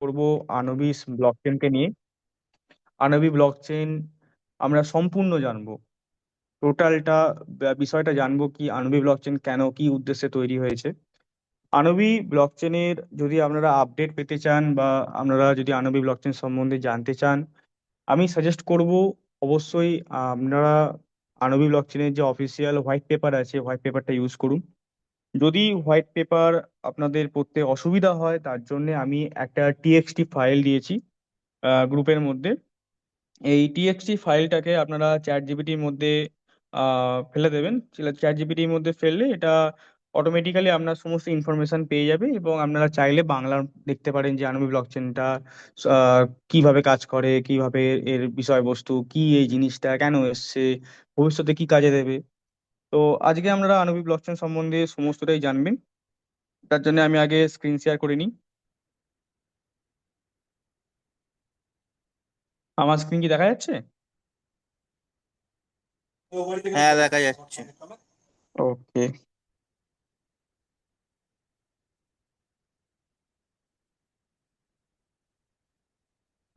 করব আনবিস ব্লকচেনকে নিয়ে। আনবি ব্লকচেন আমরা সম্পূর্ণ জানবো, টোটালটা বিষয়টা জানবো কি আনবি ব্লকচেন কেন, কি উদ্দেশ্যে তৈরি হয়েছে। আনবি ব্লকচেনের যদি আপনারা আপডেট পেতে চান বা আপনারা যদি আনবি ব্লকচেন সম্বন্ধে জানতে চান, আমি সাজেস্ট করব অবশ্যই আপনারা আনবি ব্লকচেনের যে অফিসিয়াল হোয়াইট পেপার আছে, হোয়াইট পেপারটা ইউজ করুন। যদি হোয়াইট পেপার আপনাদের পড়তে অসুবিধা হয়, তার জন্য আমি একটা টিএক্সটি ফাইল দিয়েছি গ্রুপের মধ্যে। এই টিএক্সটি ফাইলটাকে আপনারা চ্যাট জিপিটির মধ্যে ফেলে দেবেন। চ্যাট জিপিটির মধ্যে ফেললে এটা অটোমেটিক্যালি আপনার সমস্ত ইনফরমেশন পেয়ে যাবে, এবং আপনারা চাইলে বাংলা দেখতে পারেন যে আনবি ব্লকচেনটা কিভাবে কাজ করে, কিভাবে এর বিষয়বস্তু কি, এই জিনিসটা কেন এসছে, ভবিষ্যতে কি কাজে দেবে। তো আজকে আমরা আনবি ব্লকচেন সম্বন্ধে সমস্তটাই জানবেন। তার জন্য আমি আগে স্ক্রিন শেয়ার করে নিই। আমার স্ক্রিন কি দেখা যাচ্ছে? হ্যাঁ, দেখা যাচ্ছে। ওকে।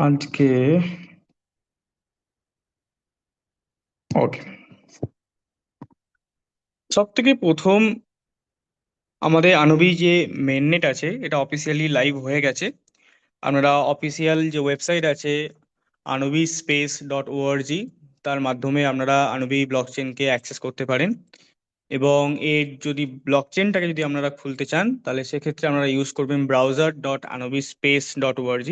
আজকে ওকে, সব থেকে প্রথম আমাদের আনবি যে মেননেট আছে এটা অফিসিয়ালি লাইভ হয়ে গেছে। আপনারা অফিসিয়াল যে ওয়েবসাইট আছে anubispace.org, তার মাধ্যমে আপনারা আনবি ব্লকচেনকে অ্যাক্সেস করতে পারেন। এবং এর যদি ব্লকচেনটাকে যদি আপনারা খুলতে চান, তাহলে সেক্ষেত্রে আপনারা ইউজ করবেন browser.anubispace.org।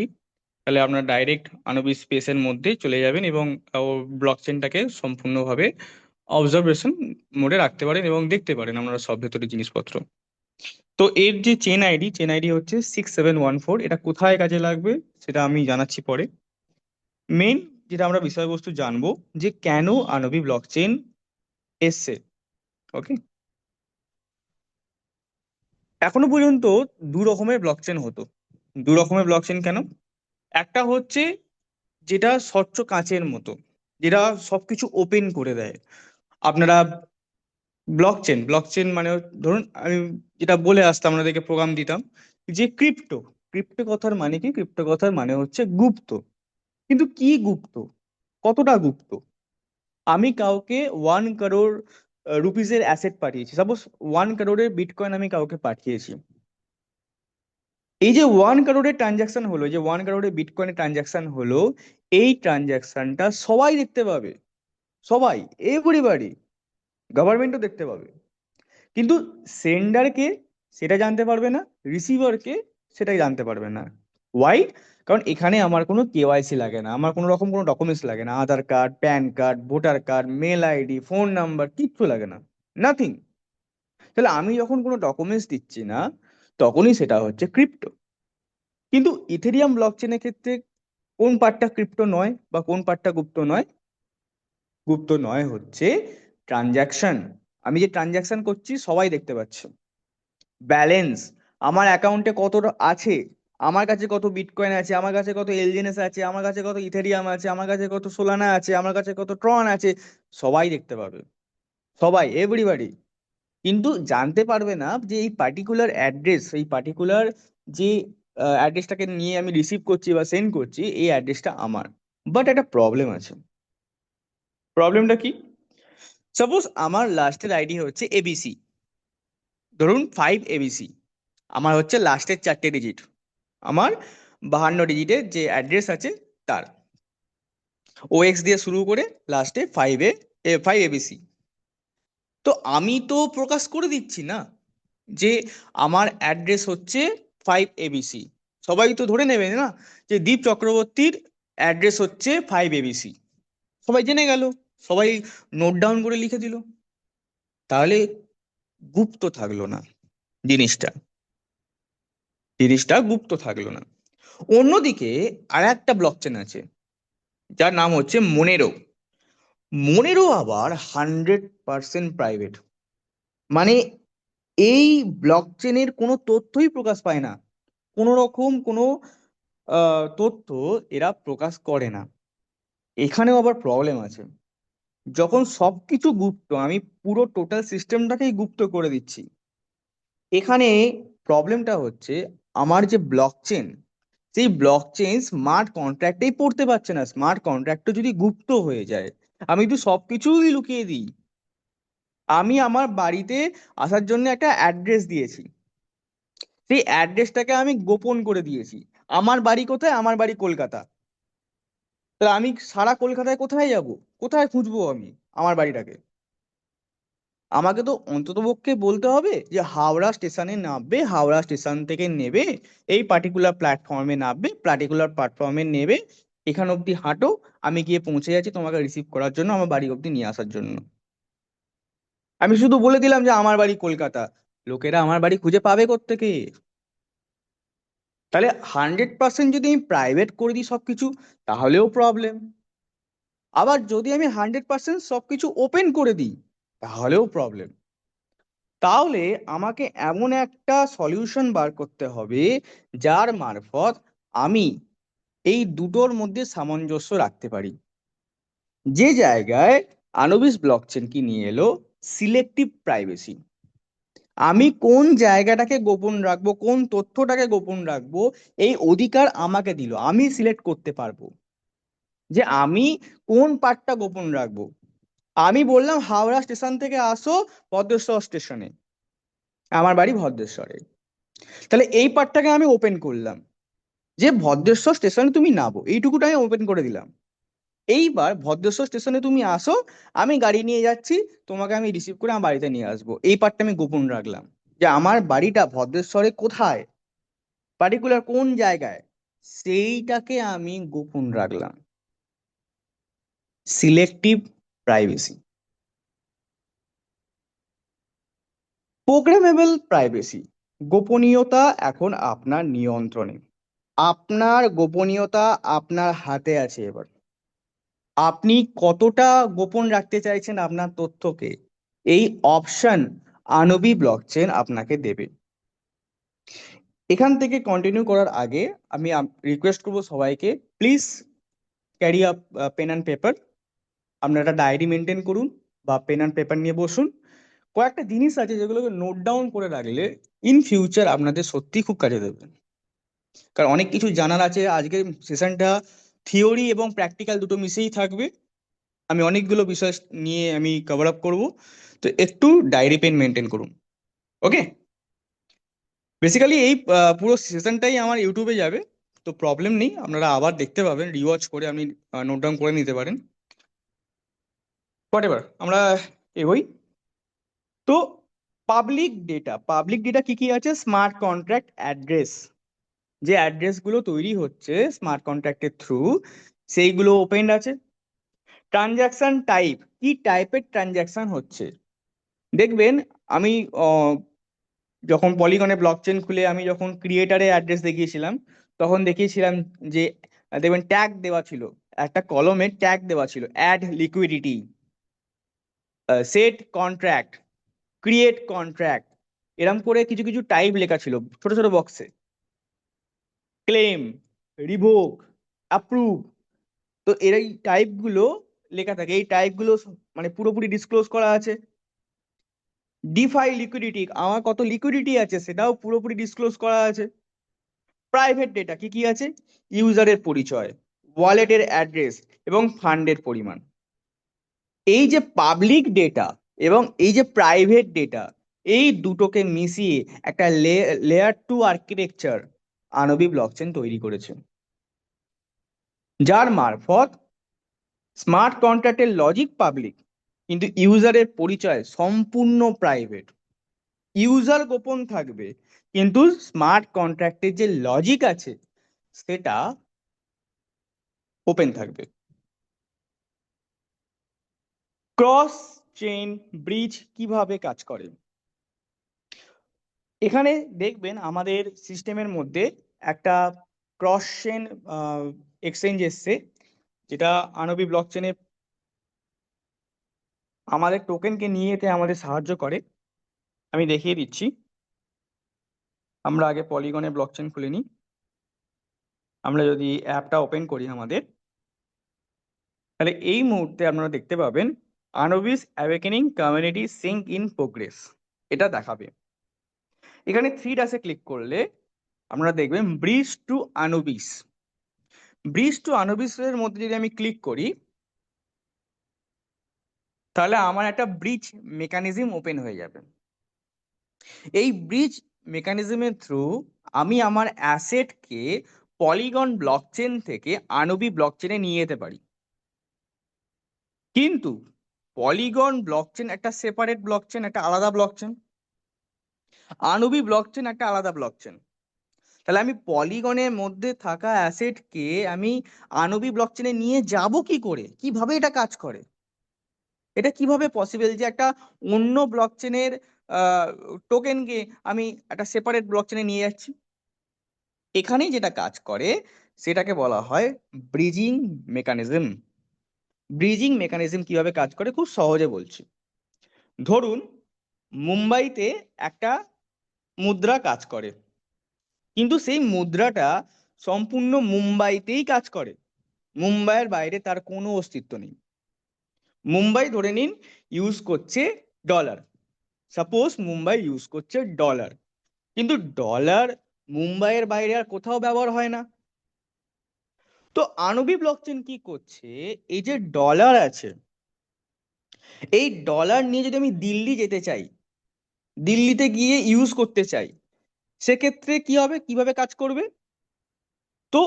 তাহলে আপনারা ডাইরেক্ট আনবি স্পেসের মধ্যে চলে যাবেন এবং ব্লকচেনটাকে সম্পূর্ণভাবে অবজারভেশন মোডে রাখতে পারেন এবং দেখতে পারেন আপনারা সব ভেতরের জিনিসপত্র। তো এর যে চেন আইডি হচ্ছে 6714। এটা কোথায় কাজে লাগবে সেটা আমি জানাচ্ছি পরে। মেন যেটা আমরা বিষয়বস্তু জানবো যে কেন আনবি ব্লকচেন এসছে। ওকে। এখনো পর্যন্ত দু রকমের ব্লকচেন হতো। দু রকমের ব্লকচেন কেন? একটা হচ্ছে যেটা স্বচ্ছ কাঁচের মতো, যেটা সবকিছু ওপেন করে দেয়। আপনারা ব্লকচেন ব্লকচেন মানে ধরুন আমি যেটা বলে আসতাম, আপনাদেরকে প্রোগ্রাম দিতাম যে ক্রিপ্টো। ক্রিপ্টো কথার মানে কি? ক্রিপ্টো কথার মানে হচ্ছে গুপ্ত। কিন্তু কি গুপ্ত? কতটা গুপ্ত? আমি কাউকে 1 crore রুপিজের অ্যাসেট পাঠিয়েছি, সাপোজ 1 crore বিটকয়েন আমি কাউকে পাঠিয়েছি। এই যে 1 crore ট্রানজাকশন হলো, যে 1 crore বিটকয়েনের ট্রানজাকশন হলো, এই ট্রানজাকশনটা সবাই দেখতে পাবে। সবাই, এভরিবাডি, গভর্নমেন্টও দেখতে পাবে। কিন্তু সেন্ডারকে সেটা জানতে পারবে না, রিসিভারকে সেটাই জানতে পারবে না। ওয়াই? কারণ এখানে আমার কোনো কেওয়াইসি লাগে না, আমার কোনো রকম কোনো ডকুমেন্টস লাগে না, Aadhaar card, PAN card, voter card, mail ID, phone number, কিচ্ছু লাগে না, নাথিং। তাহলে আমি যখন কোনো ডকুমেন্টস দিচ্ছি না, তখনই সেটা হচ্ছে ক্রিপ্টো। কিন্তু ইথেরিয়াম ব্লকচেনের ক্ষেত্রে কোন পার্টটা ক্রিপ্টো নয় বা কোন পার্টটা গুপ্ত নয়? গুপ্ত নয় হচ্ছে ট্রানজাকশন। আমি যে ট্রানজাকশন করছি সবাই দেখতে পাচ্ছে। ব্যালেন্স, আমার অ্যাকাউন্টে কত আছে, আমার কাছে কত বিটকয়েন আছে, আমার কাছে কত এলজিএনএস আছে, আমার কাছে কত ইথেরিয়াম আছে, আমার কাছে কত সোলানা আছে, আমার কাছে কত ট্রন আছে, সবাই দেখতে পাবে। সবাই, এভরিবাডি। কিন্তু জানতে পারবে না যে এই পার্টিকুলার অ্যাড্রেস, এই পার্টিকুলার যে অ্যাড্রেসটাকে নিয়ে আমি রিসিভ করছি বা সেন্ড করছি, এই অ্যাড্রেসটা আমার। বাট একটা প্রবলেম আছে। প্রবলেমটা কি? সাপোজ আমার লাস্টের আইডি হচ্ছে এবিসি, ধরুন 5 ABC। আমার হচ্ছে লাস্টের 4টে ডিজিট, আমার 52 ডিজিটের যে অ্যাড্রেস আছে তার, OX দিয়ে শুরু করে লাস্টে 5ABC। তো আমি তো প্রকাশ করে দিচ্ছি না যে আমার অ্যাড্রেস হচ্ছে 5ABC। সবাই তো ধরে নেবে না যে দীপ চক্রবর্তীর অ্যাড্রেস হচ্ছে 5ABC। সবাই জেনে গেল, সবাই নোট ডাউন করে লিখে দিল। তাহলে গুপ্ত থাকলো না জিনিসটা, জিনিসটা গুপ্ত থাকলো না। অন্যদিকে আর একটা ব্লকচেন আছে যার নাম হচ্ছে মনেরো। মনেরো আবার 100% প্রাইভেট। মানে এই ব্লকচেনের কোনো তথ্যই প্রকাশ পায় না, কোনো রকম কোনো তথ্য এরা প্রকাশ করে না। এখানেও আবার প্রবলেম আছে। যখন সবকিছু গুপ্ত, আমি পুরো টোটাল সিস্টেমটাকেই গুপ্ত করে দিচ্ছি, এখানে প্রবলেমটা হচ্ছে আমার যে ব্লকচেন সেই ব্লক চেইন স্মার্ট কন্ট্রাক্টেই পড়তে পারছে না। স্মার্ট কন্ট্রাক্ট যদি গুপ্ত হয়ে যায়, আমি তো সবকিছুই লুকিয়ে দিই। আমি আমার বাড়িতে আসার জন্য একটা অ্যাড্রেস দিয়েছি, সেই অ্যাড্রেসটাকে আমি গোপন করে দিয়েছি। আমার বাড়ি কোথায়? আমার বাড়ি কলকাতা। তাহলে আমি সারা কলকাতায় কোথায় যাব? কোথায় খুঁজবো আমি আমার বাড়িটাকে? আমাকে তো অন্ততপক্ষে বলতে হবে যে হাওড়া স্টেশনে নামবে, হাওড়া স্টেশন থেকে নেবে, এই পার্টিকুলার প্ল্যাটফর্মে নামবে, পার্টিকুলার প্ল্যাটফর্মে নেবে, এখান অবধি হাঁটো, আমি গিয়ে পৌঁছে যাচ্ছি তোমাকে রিসিভ করার জন্য, আমার বাড়ি অবধি নিয়ে আসার জন্য। আমি শুধু বলে দিলাম যে আমার বাড়ি কলকাতা, লোকেরা আমার বাড়ি খুঁজে পাবে কোত্থেকে? তাহলে 100% যদি আমি প্রাইভেট করে দিই সবকিছু, তাহলেও প্রবলেম। আবার যদি আমি 100% সবকিছু ওপেন করে দিই, তাহলেও প্রবলেম। তাহলে আমাকে এমন একটা সলিউশন বার করতে হবে যার মারফত আমি এই দুটোর মধ্যে সামঞ্জস্য রাখতে পারি। যে জায়গায় আনুবিস ব্লকচেন কি নিয়ে এলো? Selective privacy. আমি কোন জায়গাটাকে গোপন রাখবো, কোন তথ্যটাকে গোপন রাখবো, এই অধিকার আমাকে দিল। আমি সিলেক্ট করতে পারবো যে আমি কোন পার্টটা গোপন রাখবো। আমি বললাম হাওড়া স্টেশন থেকে আসো ভদ্রেশ্বর স্টেশনে, আমার বাড়ি ভদ্রেশ্বরে। তাহলে এই পার্টটাকে আমি ওপেন করলাম যে ভদ্রেশ্বর স্টেশনে তুমি নামো, এইটুকুটা আমি ওপেন করে দিলাম। এইবার ভদ্রেশ্বর স্টেশনে তুমি আসো, আমি গাড়ি নিয়ে যাচ্ছি, তোমাকে আমি রিসিভ করে আমার বাড়িতে নিয়ে আসবো, এই পার্টটা আমি গোপন রাখলাম। যে আমার বাড়িটা ভদ্রেশ্বরে কোথায়, পার্টিকুলার কোন জায়গায়, সেইটাকে আমি গোপন রাখলাম। Selective privacy. Programmable privacy. গোপনীয়তা এখন আপনার নিয়ন্ত্রণে। আপনার গোপনীয়তা আপনার হাতে আছে এবার। আপনি কতটা গোপন রাখতে চাইছেন আপনার তথ্যকে, এই অপশন আনবি ব্লকচেন আপনাকে দেবে। এখান থেকে কন্টিনিউ করার আগে আমি রিকোয়েস্ট করবো সবাইকে, please carry up pen and paper. আপনারা একটা ডায়েরি মেনটেন করুন বা পেন অ্যান্ড পেপার নিয়ে বসুন। কয়েকটা জিনিস আছে যেগুলোকে নোট ডাউন করে রাখলে ইন ফিউচার আপনাদের সত্যি খুব কাজে দেবে। কারণ অনেক কিছু জানার আছে। আজকের সেশনটা থিওরি এবং প্র্যাকটিক্যাল দুটো মিশেই থাকবে। আমি অনেকগুলো বিষয় নিয়ে আমি কভার আপ করবো। তো একটু ডায়েরি পেন মেনটেন করুন। ওকে? বেসিক্যালি এই পুরো সেশনটাই আমার ইউটিউবে যাবে, তো প্রবলেম নেই, আপনারা আবার দেখতে পাবেন, রিওয়াচ করে আপনি নোট ডাউন করে নিতে পারেন। হোয়াট এভার, আমরা এগোই। তো পাবলিক ডেটা কি কি আছে? স্মার্ট কন্ট্রাক্ট অ্যাড্রেস, যে অ্যাড্রেসগুলো তৈরি হচ্ছে স্মার্ট কন্ট্রাক্টের থ্রু, সেইগুলো ওপেন আছে। ট্রানজাকশন টাইপ, কি টাইপের ট্রানজাকশন হচ্ছে। দেখবেন আমি যখন পলিগনে ব্লকচেন খুলে আমি যখন ক্রিয়েটারের অ্যাড্রেস দেখিয়েছিলাম, তখন দেখিয়েছিলাম যে দেখবেন ট্যাগ দেওয়া ছিল, একটা কলমে ট্যাগ দেওয়া ছিল, add liquidity, set contract, create contract, এরম করে কিছু কিছু টাইপ লেখা ছিল ছোট ছোট বক্সে। Claim, revoke, approve. তো এর এই টাইপগুলো লেখা থাকে, এই টাইপগুলো মানে পুরোপুরি ডিসক্লোজ করা আছে। ডিফাই লিকুইডিটি, আমার কত লিকুইডিটি আছে সেটাও পুরোপুরি ডিসক্লোজ করা আছে। প্রাইভেট ডেটা কি কি আছে? ইউজারের পরিচয়, ওয়ালেটের অ্যাড্রেস এবং ফান্ডের পরিমাণ। এই যে পাবলিক ডেটা এবং এই যে প্রাইভেট ডেটা, এই দুটোকে মিশিয়ে একটা লেয়ার 2 আর্কিটেকচার আনবি ব্লকচেন তৈরি করেছে, যার মারফত স্মার্ট কন্ট্রাক্টের লজিক পাবলিক, কিন্তু ইউজারের পরিচয় সম্পূর্ণ প্রাইভেট। ইউজার গোপন থাকবে, কিন্তু স্মার্ট কন্ট্রাক্টের যে লজিক আছে সেটা ওপেন থাকবে। ক্রস চেইন ব্রিজ কিভাবে কাজ করে? এখানে দেখবেন আমাদের সিস্টেমের মধ্যে একটা ক্রস চেইন এক্সচেঞ্জ এসছে, যেটা আনবি ব্লকচেনে আমাদের টোকেনকে নিয়ে যেতে আমাদের সাহায্য করে। আমি দেখিয়ে দিচ্ছি। আমরা আগে পলিগনে ব্লকচেন খুলে নিই। আমরা যদি অ্যাপটা ওপেন করি আমাদের, তাহলে এই মুহূর্তে আপনারা দেখতে পাবেন Anubis awakening community sync in progress, এটা দেখাবে। এখানে থ্রি ড্যাশে ক্লিক করলে আপনারা দেখবেন bridge to Anubis. Bridge to আনুবিসের মধ্যে যদি আমি ক্লিক করি, তাহলে আমার একটা ব্রিজ মেকানিজম ওপেন হয়ে যাবে। এই ব্রিজ মেকানিজমের থ্রু আমি আমার অ্যাসেটকে পলিগন ব্লকচেন থেকে আনুবি ব্লকচেনে নিয়ে যেতে পারি। কিন্তু পলিগন ব্লকচেন একটা সেপারেট ব্লকচেন, একটা আলাদা ব্লকচেন। আনুবি ব্লকচেন একটা আলাদা ব্লকচেন। তাহলে আমি পলিগনের মধ্যে থাকা অ্যাসেটকে আমি আনুবি ব্লকচেনে নিয়ে যাব কি করে, কিভাবে এটা কাজ করে? এটা কিভাবে পসিবল যে একটা অন্য ব্লকচেনের টোকেনকে আমি একটা সেপারেট ব্লকচেনে নিয়ে যাচ্ছি? এখানেই যেটা কাজ করে সেটাকে বলা হয় ব্রিজিং মেকানিজম। ব্রিজিং মেকানিজম কিভাবে কাজ করে খুব সহজে বলছি। ধরুন মুম্বাইতে একটা মুদ্রা কাজ করে, কিন্তু সেই মুদ্রাটা সম্পূর্ণ মুম্বাইতেই কাজ করে, মুম্বাইয়ের বাইরে তার কোনো অস্তিত্ব নেই। মুম্বাই ধরে নিন ইউজ করছে ডলার, সাপোজ মুম্বাই ইউজ করছে ডলার, কিন্তু ডলার মুম্বাইয়ের বাইরে আর কোথাও ব্যবহার হয় না। তো আনবি ব্লকচেন কি করছে, এই যে ডলার আছে, এই ডলার নিয়ে যদি আমি দিল্লি যেতে চাই, দিল্লিতে গিয়ে ইউজ করতে চাই, সেক্ষেত্রে কি হবে, কিভাবে কাজ করবে? তো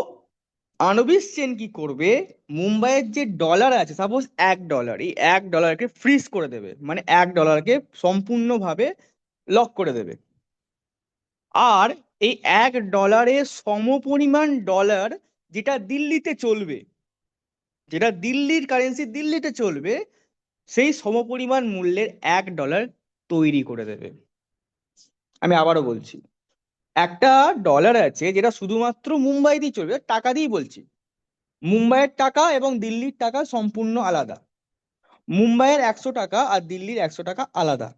আনবিস চেন কি করবে, মুম্বাইয়ের যে ডলার আছে, সাপোজ $1, এই $1কে ফ্রিজ করে দেবে, মানে $1কে সম্পূর্ণভাবে লক করে দেবে। আর এই $1 সমপরিমাণ ডলার যেটা দিল্লিতে চলবে, যেটা দিল্লির কারেন্সি দিল্লিতে চলবে, সেই সমপরিমাণ মূল্যের $1 তৈরি করে দেবে। আমি আবারও বলছি, একটা ডলার আছে যেটা শুধুমাত্র মুম্বাইতেই চলবে, টাকা দিয়েই বলছি। মুম্বাইয়ের টাকা এবং দিল্লির টাকা সম্পূর্ণ আলাদা। মুম্বাইয়ের 100 টাকা আর দিল্লির 100 টাকা আলাদা।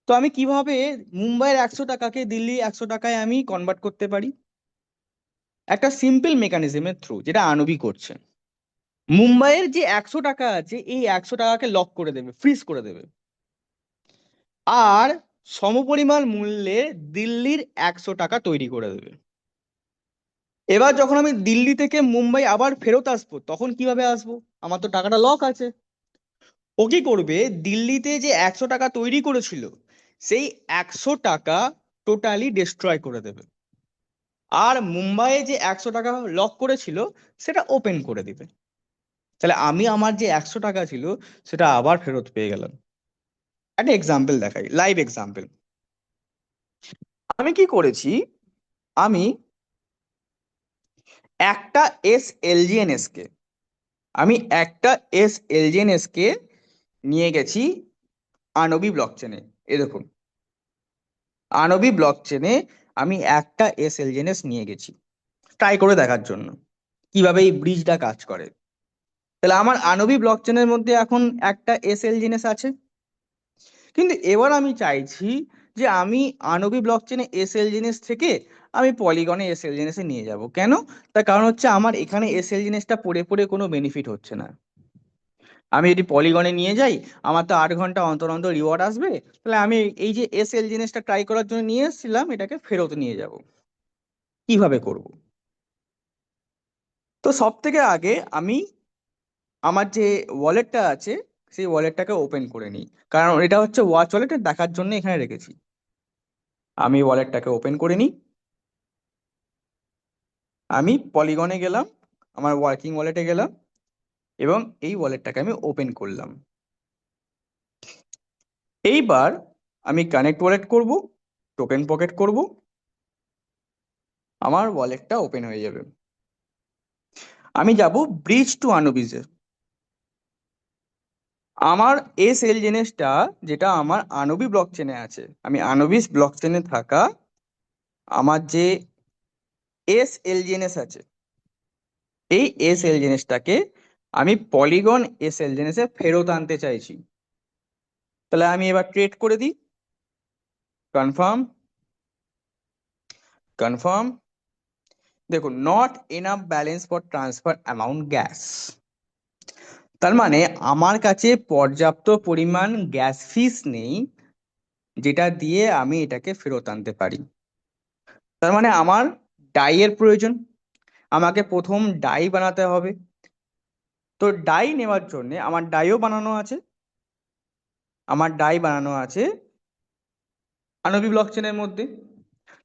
তো আমি কিভাবে মুম্বাইয়ের 100 টাকাকে দিল্লির 100 টাকায় আমি কনভার্ট করতে পারি? একটা সিম্পল মেকানিজমের থ্রু, যেটা আনবি করছে। মুম্বাইয়ের যে 100 টাকা আছে, এই 100 টাকাকে লক করে দেবে, ফ্রিজ করে দেবে। আর সমপরিমাণ মূল্যে দিল্লির 100 টাকা তৈরি করে দেবে। এবার যখন আমি দিল্লি থেকে মুম্বাই আবার ফেরত আসবো, তখন কিভাবে আসবো? আমার তো টাকাটা লক আছে। ও কি করবে, দিল্লিতে যে 100 টাকা তৈরি করেছিল, সেই 100 টাকা টোটালি ডিস্ট্রয় করে দেবে। আর মুম্বাইয়ে যে 100 টাকা লক করেছিল, সেটা ওপেন করে দিবে। তাহলে আমি আমার যে 100 টাকা ছিল, সেটা আবার ফেরত পেয়ে গেলাম। একটা এক্সাম্পল দেখাই, লাইভ এক্সাম্পল। আমি কি করেছি, আমি একটা এস কে আমি একটা এস কে নিয়ে গেছি আনবি ব্লকচেনে। এ দেখুন, আনবি ব্লকচেনে আমি একটা এস নিয়ে গেছি ট্রাই করে দেখার জন্য কিভাবে এই ব্রিজটা কাজ করে। তাহলে আমার আনবি ব্লকচেনের মধ্যে এখন একটা এস আছে। কিন্তু এবার আমি চাইছি যে আমি আনবি ব্লকচেনে এস থেকে আমি পলিগনে এস নিয়ে যাব। কেন? তার কারণ হচ্ছে আমার এখানে এস পড়ে পড়ে কোনো বেনিফিট হচ্ছে না। আমি যদি পলিগনে নিয়ে যাই, আমার তো 8 ঘন্টা অন্তর অন্তর রিওয়ার্ড আসবে। তাহলে আমি এই যে এস ট্রাই করার জন্য নিয়ে এসেছিলাম, এটাকে ফেরত নিয়ে যাব। কিভাবে করব? তো সব থেকে আগে আমি আমার যে ওয়ালেটটা আছে, সেই ওয়ালেটটাকে ওপেন করে নিই। কারণ এটা হচ্ছে ওয়াচ ওয়ালেট, দেখার জন্য এখানে রেখেছি। আমি ওয়ালেটটাকে ওপেন করে নিই। আমি পলিগনে গেলাম, আমার ওয়ার্কিং ওয়ালেটে গেলাম, এবং এই ওয়ালেটটাকে আমি ওপেন করলাম। এইবার আমি কানেক্ট ওয়ালেট করব, টোকেন পকেট করব, আমার ওয়ালেটটা ওপেন হয়ে যাবে। আমি যাব ব্রিজ টু আনুবিজে। আমার এস যেটা আমার আনবি ব্লকচেনে আছে, আমি আনবিস ব্লকচেনে থাকা আমার যে এস আছে, এই এস আমি পলিগন এ ফেরত আনতে চাইছি। তাহলে আমি এবার ট্রেড করে দিই, কনফার্ম, কনফার্ম। দেখুন, not enough balance for transfer amount gas. তার মানে আমার কাছে পর্যাপ্ত পরিমাণ গ্যাস ফিস নেই, যেটা দিয়ে আমি এটাকে ফেরত আনতে পারি। তার মানে আমার ডাইয়ের প্রয়োজন, আমাকে প্রথম ডাই বানাতে হবে। তো ডাই নেওয়ার জন্য আমার ডাইও বানানো আছে, আমার ডাই বানানো আছে আণবিক ব্লক চেনের মধ্যে।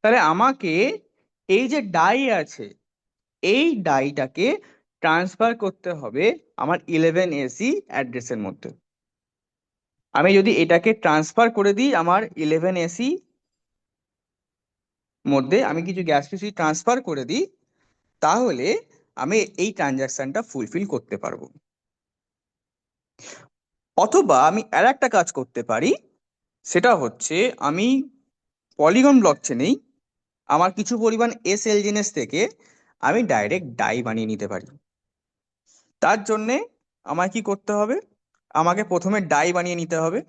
তাহলে আমাকে এই যে ডাই আছে, এই ডাইটাকে ট্রান্সফার করতে হবে আমার 11AC অ্যাড্রেসের মধ্যে। আমি যদি এটাকে ট্রান্সফার করে দিই আমার 11AC মধ্যে, আমি কিছু গ্যাস পিসি ট্রান্সফার করে দিই, তাহলে আমি এই ট্রানজাকশনটা ফুলফিল করতে পারবো। অথবা আমি আর একটা কাজ করতে পারি, সেটা হচ্ছে আমি পলিগন ব্লক চেনেই আমার কিছু পরিমাণ SLGNS থেকে আমি ডাইরেক্ট ডাই বানিয়ে নিতে পারি। তার জন্যে আমায় কি করতে হবে, আমাকে প্রথমে ডাই বানিয়ে নিতে হবে।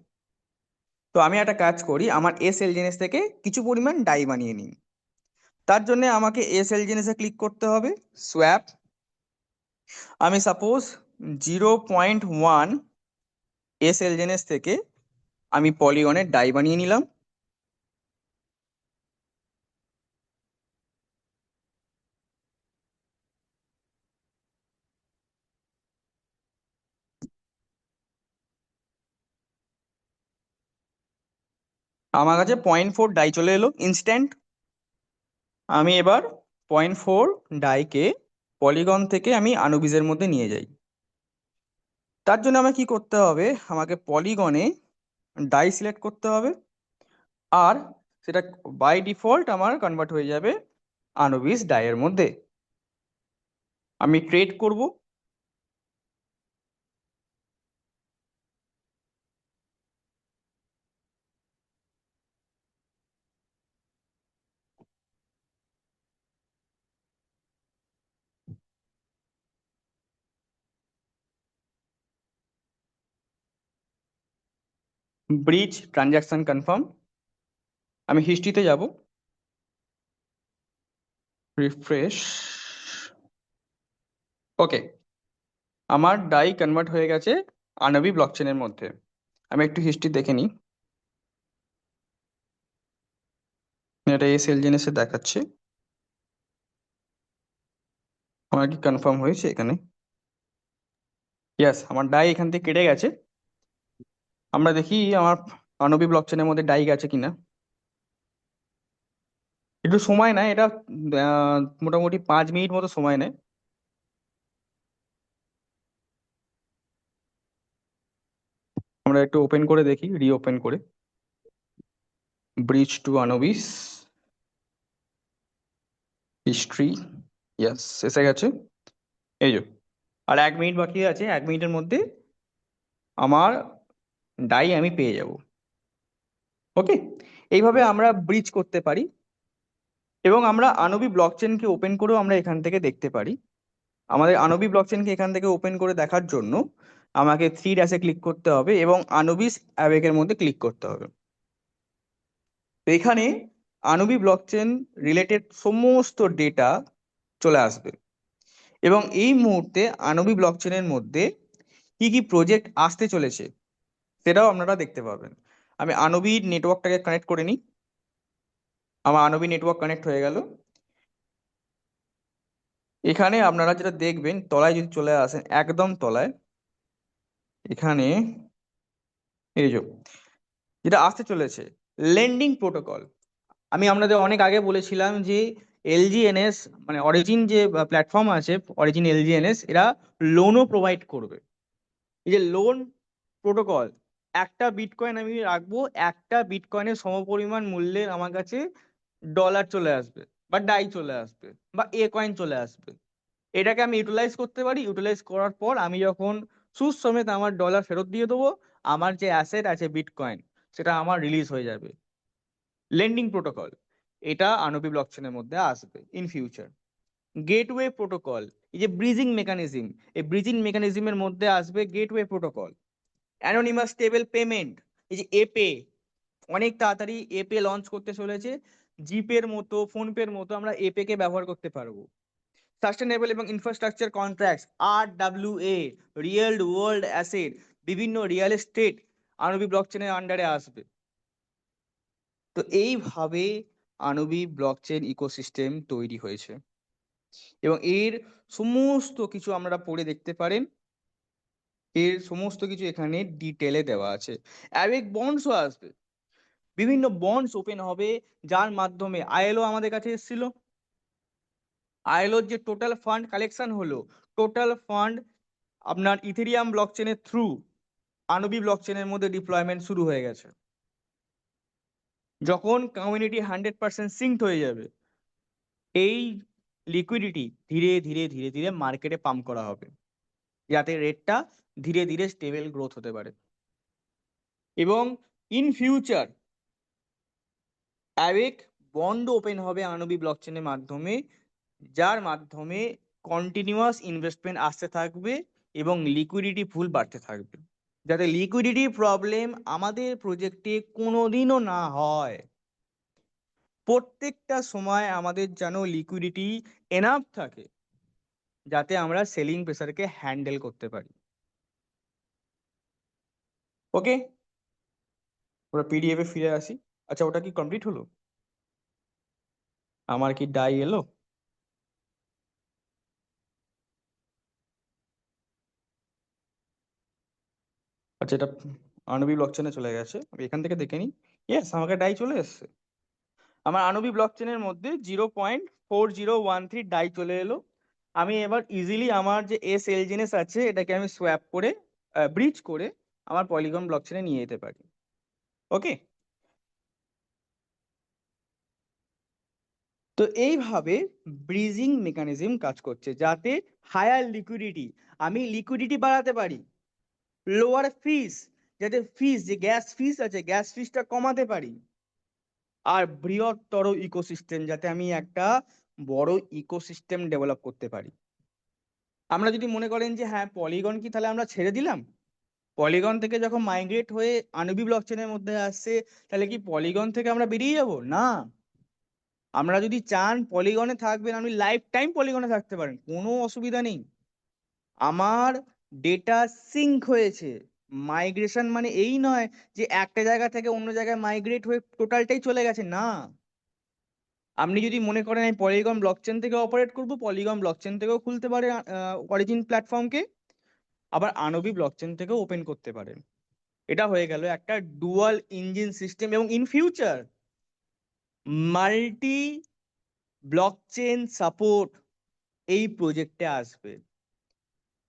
তো আমি একটা কাজ করি, আমার SLGNS থেকে কিছু পরিমাণ ডাই বানিয়ে নিই। তার জন্য আমাকে SLGNS এ ক্লিক করতে হবে, সোয়াপ। আমি সাপোজ 0.1 SLGNS থেকে আমি পলিগনের ডাই বানিয়ে নিলাম। আমার কাছে 0.4 ডাই চলে এলো ইনস্ট্যান্ট। আমি এবার 0.4 ডাইকে পলিগন থেকে আমি আনুবিসের মধ্যে নিয়ে যাই। তার জন্য আমাকে কি করতে হবে, আমাকে পলিগনে ডাই সিলেক্ট করতে হবে, আর সেটা বাই ডিফল্ট আমার কনভার্ট হয়ে যাবে আনুবিস ডাইয়ের মধ্যে। আমি ট্রেড করব। Bridge transaction confirm. আমি হিস্ট্রিতে যাব, রিফ্রেশ। ওকে, আমার ডাই কনভার্ট হয়ে গেছে আনবি ব্লকচেনের মধ্যে। আমি একটু হিস্ট্রি দেখে নিই। এটা SLGNS এ দেখাচ্ছে, আমার কি কনফার্ম হয়েছে এখানে? ইয়েস, আমার ডাই এখান থেকে কেটে গেছে। আমরা দেখি আমার আনবি ব্লকচেনের মধ্যে ডাই গেছে কিনা। একটু সময় নেয় এটা, মোটামুটি 5 মিনিট মতো সময় নেয়। আমরা একটু ওপেন করে দেখি, রিওপেন করে। ব্রিজ টু আনবিস হিস্ট্রি, ইয়েস এসে গেছে। এই যে, আর 1 মিনিট বাকি আছে, 1 মিনিটের মধ্যে আমার ডাই আমি পেয়ে যাব। ওকে, এইভাবে আমরা ব্রিজ করতে পারি, এবং আমরা আনবি ব্লকচেনকে ওপেন করেও আমরা এখান থেকে দেখতে পারি। আমাদের আনবি ব্লকচেনকে এখান থেকে ওপেন করে দেখার জন্য আমাকে 3 ড্যাশে ক্লিক করতে হবে এবং আনুবিস অ্যাবেকের মধ্যে ক্লিক করতে হবে। তো এখানে আনবি ব্লকচেন রিলেটেড সমস্ত ডেটা চলে আসবে, এবং এই মুহূর্তে আনবি ব্লকচেনের মধ্যে কি কি প্রজেক্ট আসতে চলেছে সেটাও আপনারা দেখতে পাবেন। আমি আনবির নেটওয়ার্কটাকে কানেক্ট করে নিই। আমার আনবি নেটওয়ার্ক কানেক্ট হয়ে গেল। এখানে আপনারা যেটা দেখবেন, তলায় যদি চলে আসেন, একদম তলায় এখানে এই যে যেটা আসতে চলেছে, লেন্ডিং প্রোটোকল। আমি আপনাদের অনেক আগে বলেছিলাম যে LGNS মানে অরিজিন যে প্ল্যাটফর্ম আছে, অরিজিন LGNS, এরা লোনও প্রোভাইড করবে। এই যে লোন প্রোটোকল, একটা বিটকয়েন আমি রাখবো, একটা বিটকয়েনের সমপরিমাণ মূল্যের আমার কাছে ডলার চলে আসবে, বা ডাই চলে আসবে, বা কয়েন চলে আসবে। এটাকে আমি ইউটিলাইজ করতে পারি। ইউটিলাইজ করার পর আমি যখন সুদ সমেত আমার ডলার ফেরত দিয়ে দেবো, আমার যে অ্যাসেট আছে বিটকয়েন, সেটা আমার রিলিজ হয়ে যাবে। লেন্ডিং প্রোটোকল, এটা আনবি ব্লকচেনের মধ্যে আসবে ইন ফিউচার। গেটওয়ে প্রোটোকল, এই যে ব্রিজিং মেকানিজম, এই ব্রিজিং মেকানিজমের মধ্যে আসবে gateway protocol. Anonymous stable payment, এই যে এপে, অনেক তাড়াতাড়ি এপে লঞ্চ করতে চলেছে। জিপের মতো, ফোনপের মতো আমরা এপে কে ব্যবহার করতে পারবো। সাস্টেনেবল এবং infrastructure contracts, RWA, real world asset, বিভিন্ন রিয়েল এস্টেট আরবি ব্লকচেনের আন্ডারে আসবে। তো এইভাবে আণবিক ব্লকচেন ইকোসিস্টেম তৈরি হয়েছে এবং এর সমস্ত কিছু আমরা পড়ে দেখতে পারেন। এর সমস্ত কিছু এখানে ডিটেলে দেওয়া আছে। অ্যাবেক বন্ডসও আসবে, বিভিন্ন বন্ডস ওপেন হবে, যার মাধ্যমে আইএলও আমাদের কাছে এসেছিল। আইএলওর যে টোটাল ফান্ড কালেকশন হলো, টোটাল ফান্ড আপনার ইথেরিয়াম ব্লকচেনের থ্রু আণবিক ব্লকচেনের মধ্যে ডিপ্লয়মেন্ট শুরু হয়ে গেছে। যখন কমিউনিটি 100% সিঙ্কড হয়ে যাবে, এই লিকুইডিটি ধীরে ধীরে ধীরে ধীরে মার্কেটে পাম্প করা হবে, যাতে রেটটা ধীরে ধীরে স্টেবল গ্রোথ হতে পারে। এবং ইন ফিউচার অ্যাবেক বন্ড ওপেন হবে আণবিক ব্লকচেনের মাধ্যমে, যার মাধ্যমে কন্টিনিউয়াস ইনভেস্টমেন্ট আসতে থাকবে এবং লিকুইডিটি ফুল বাড়তে থাকবে, যাতে লিকুইডিটি প্রবলেম আমাদের প্রজেক্টে কোনোদিনও না হয়। প্রত্যেকটা সময় আমাদের যেন লিকুইডিটি এনাফ থাকে, যাতে আমরা সেলিং প্রেসারকে হ্যান্ডেল করতে পারি। ওকে, ওরা পিডিএফ এ ফিরে আসি। আচ্ছা, ওটা কি কমপ্লিট হলো? আমার কি ডাই এলো? আচ্ছা, এটা আণবিক ব্লকচেনে চলে গেছে, আমি এখান থেকে দেখে নিই। ইয়েস, আমাকে ডাই চলে এসছে। আমার আণবিক ব্লকচেনের মধ্যে 0.4013 ডাই চলে এলো। আমি এবার ইজিলি আমার যে এস এলজিএনএস আছে এটাকে আমি সোয়াপ করে, ব্রিজ করে আমার পলিগন ব্লকচেনে নিয়ে যেতে পারি। ওকে, তো এইভাবে ব্রিজিং মেকানিজম কাজ করছে, যাতে হায়ার লিকুইডিটি, আমি লিকুইডিটি বাড়াতে পারি, লোয়ার ফিস, যাতে ফিস, যে গ্যাস ফিস আছে গ্যাস ফিসটা কমাতে পারি, আর বৃহত্তর ইকোসিস্টেম, যাতে আমি একটা বড় ইকোসিস্টেম ডেভেলপ করতে পারি। আমরা যদি মনে করেন যে হ্যাঁ পলিগন কি তাহলে আমরা ছেড়ে দিলাম, পলিগন থেকে যখন মাইগ্রেট হয়ে আণবিক ব্লকচেনের মধ্যে আসছে, তাহলে কি পলিগন থেকে আমরা বেরিয়ে যাব? না, আমরা যদি চান পলিগনে থাকবেন, আপনি লাইফ টাইম পলিগনে থাকতে পারেন, কোনো অসুবিধা নেই। আমার ডেটা সিঙ্ক হয়েছে। মাইগ্রেশন মানে এই নয় যে একটা জায়গা থেকে অন্য জায়গায় মাইগ্রেট হয়ে টোটালটাই চলে গেছে, না। আপনি যদি মনে করেন আমি পলিগন ব্লকচেন থেকে অপারেট করব, পলিগন ব্লকচেন থেকেও খুলতে পারে অরিজিন প্ল্যাটফর্মকে, আবার আণবিক ব্লকচেন থেকেও ওপেন করতে পারেন। এটা হয়ে গেল একটা ডুয়াল ইঞ্জিন সিস্টেম। এবং in future multi blockchain support এই প্রজেক্টে আসবে।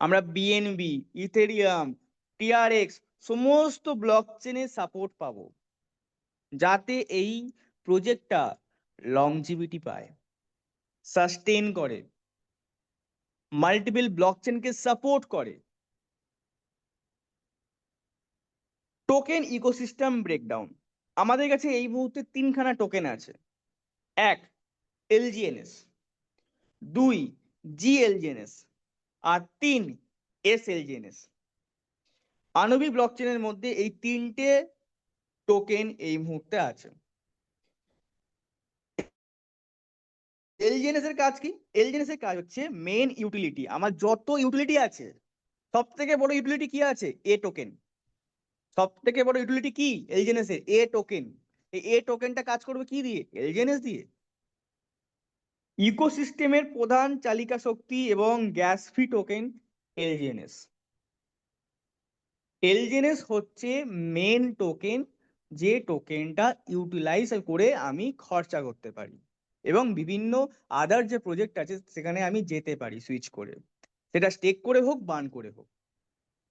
আমরা বিএনবি, ইথেরিয়াম, টিআরএক্স সমস্ত ব্লকচেনের সাপোর্ট পাবো, যাতে এই প্রজেক্টটা লংজিভিটি পায়, সাস্টেন করে, মাল্টিপল ব্লকচেনকে সাপোর্ট করে। টোকেন ইকোসিস্টেম ব্রেকডাউন, আমাদের কাছে এই মুহূর্তে তিনখানা টোকেন আছে। এক, এলজিএনএস, দুই, জিএলজিএনএস, আর তিন, এসএলজিএনএস। আণবিক ব্লকচেনের মধ্যে এই তিনটে টোকেন এই মুহূর্তে আছে। এলজিএনএস এর কাজ কি? এলজিএনএস এর কাজ হচ্ছে মেন ইউটিলিটি, আমার যত ইউটিলিটি আছে সব থেকে বড় ইউটিলিটি কি আছে? এ টোকেন। সব থেকে বড় ইউটিলিটি কি এলজিএনএস এর? এ টোকেন। এই এ টোকেনটা কাজ করবে কি দিয়ে? এলজিএনএস দিয়ে। ইকোসিস্টেমের প্রধান চালিকা শক্তি এবং গ্যাস ফি টোকেন এলজিএনএস। এলজিএনএস হচ্ছে মেন টোকেন, যে টোকেনটা ইউটিলাইজ করে আমি খরচা করতে পারি এবং বিভিন্ন আদার যে প্রজেক্ট আছে সেখানে আমি যেতে পারি সুইচ করে, সেটা স্টেক করে হোক বার্ন করে হোক।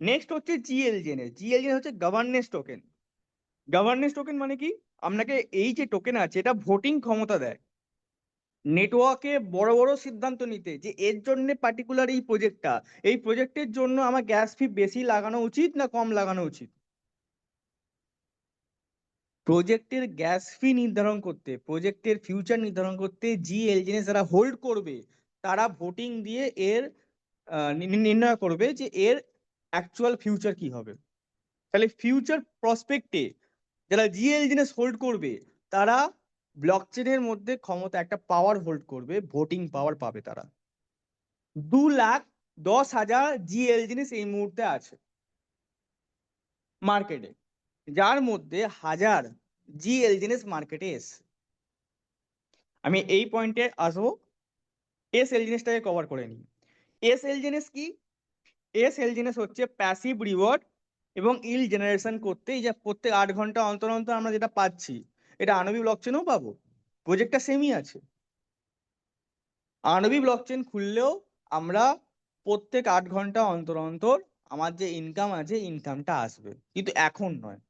নেক্সট হচ্ছে জিএলজিএনএস। জিএলজিএনএস হচ্ছে গভর্নেন্স টোকেন। গভর্নেন্স টোকেন মানে কি? আপনাকে এই যে টোকেন আছে এটা ভোটিং ক্ষমতা দেয় নেটওয়ার্কে বড় বড় সিদ্ধান্ত নিতে, যে এর জন্য পার্টিকুলার এই প্রজেক্টটা, এই প্রজেক্টের জন্য আমার গ্যাস ফি বেশি লাগানো উচিত না কম লাগানো উচিত। প্রজেক্টের গ্যাস ফি নির্ধারণ করতে, প্রজেক্টের ফিউচার নির্ধারণ করতে জিএলজিএনএস যারা হোল্ড করবে তারা ভোটিং দিয়ে এর নির্ণয় করবে যে এর অ্যাকচুয়াল ফিউচার কি হবে। তাহলে ফিউচার প্রসপেক্টে যারা জিএলজিএনএস হোল্ড করবে তারা ব্লকচেনের মধ্যে ক্ষমতা, একটা পাওয়ার হোল্ড করবে, ভোটিং পাওয়ার পাবে তারা। 2,10,000 জিএলজিএনএস এই মুহূর্তে আছে মার্কেটে, যার মধ্যে 1,000 জিএলজিএনএস মার্কেটে এসছে। আমি এই পয়েন্টে আসবো। এসএল জিনিসটাকে কভার করে নিই। এসএল জিনিস কি? এসএল জিনিস হচ্ছে প্যাসিভ রিওয়ার্ড এবং ইল জেনারেশন করতে এই যে প্রত্যেক 8 ঘন্টা অন্তর অন্তর আমরা যেটা পাচ্ছি, এটা আনবি ব্লকচেনও পাবো। প্রজেক্টটা সেমই আছে। আনবি ব্লকচেন খুললেও আমরা প্রত্যেক 8 ঘন্টা অন্তর অন্তর আমার যে ইনকাম আছে ইনকামটা আসবে, কিন্তু এখন নয়।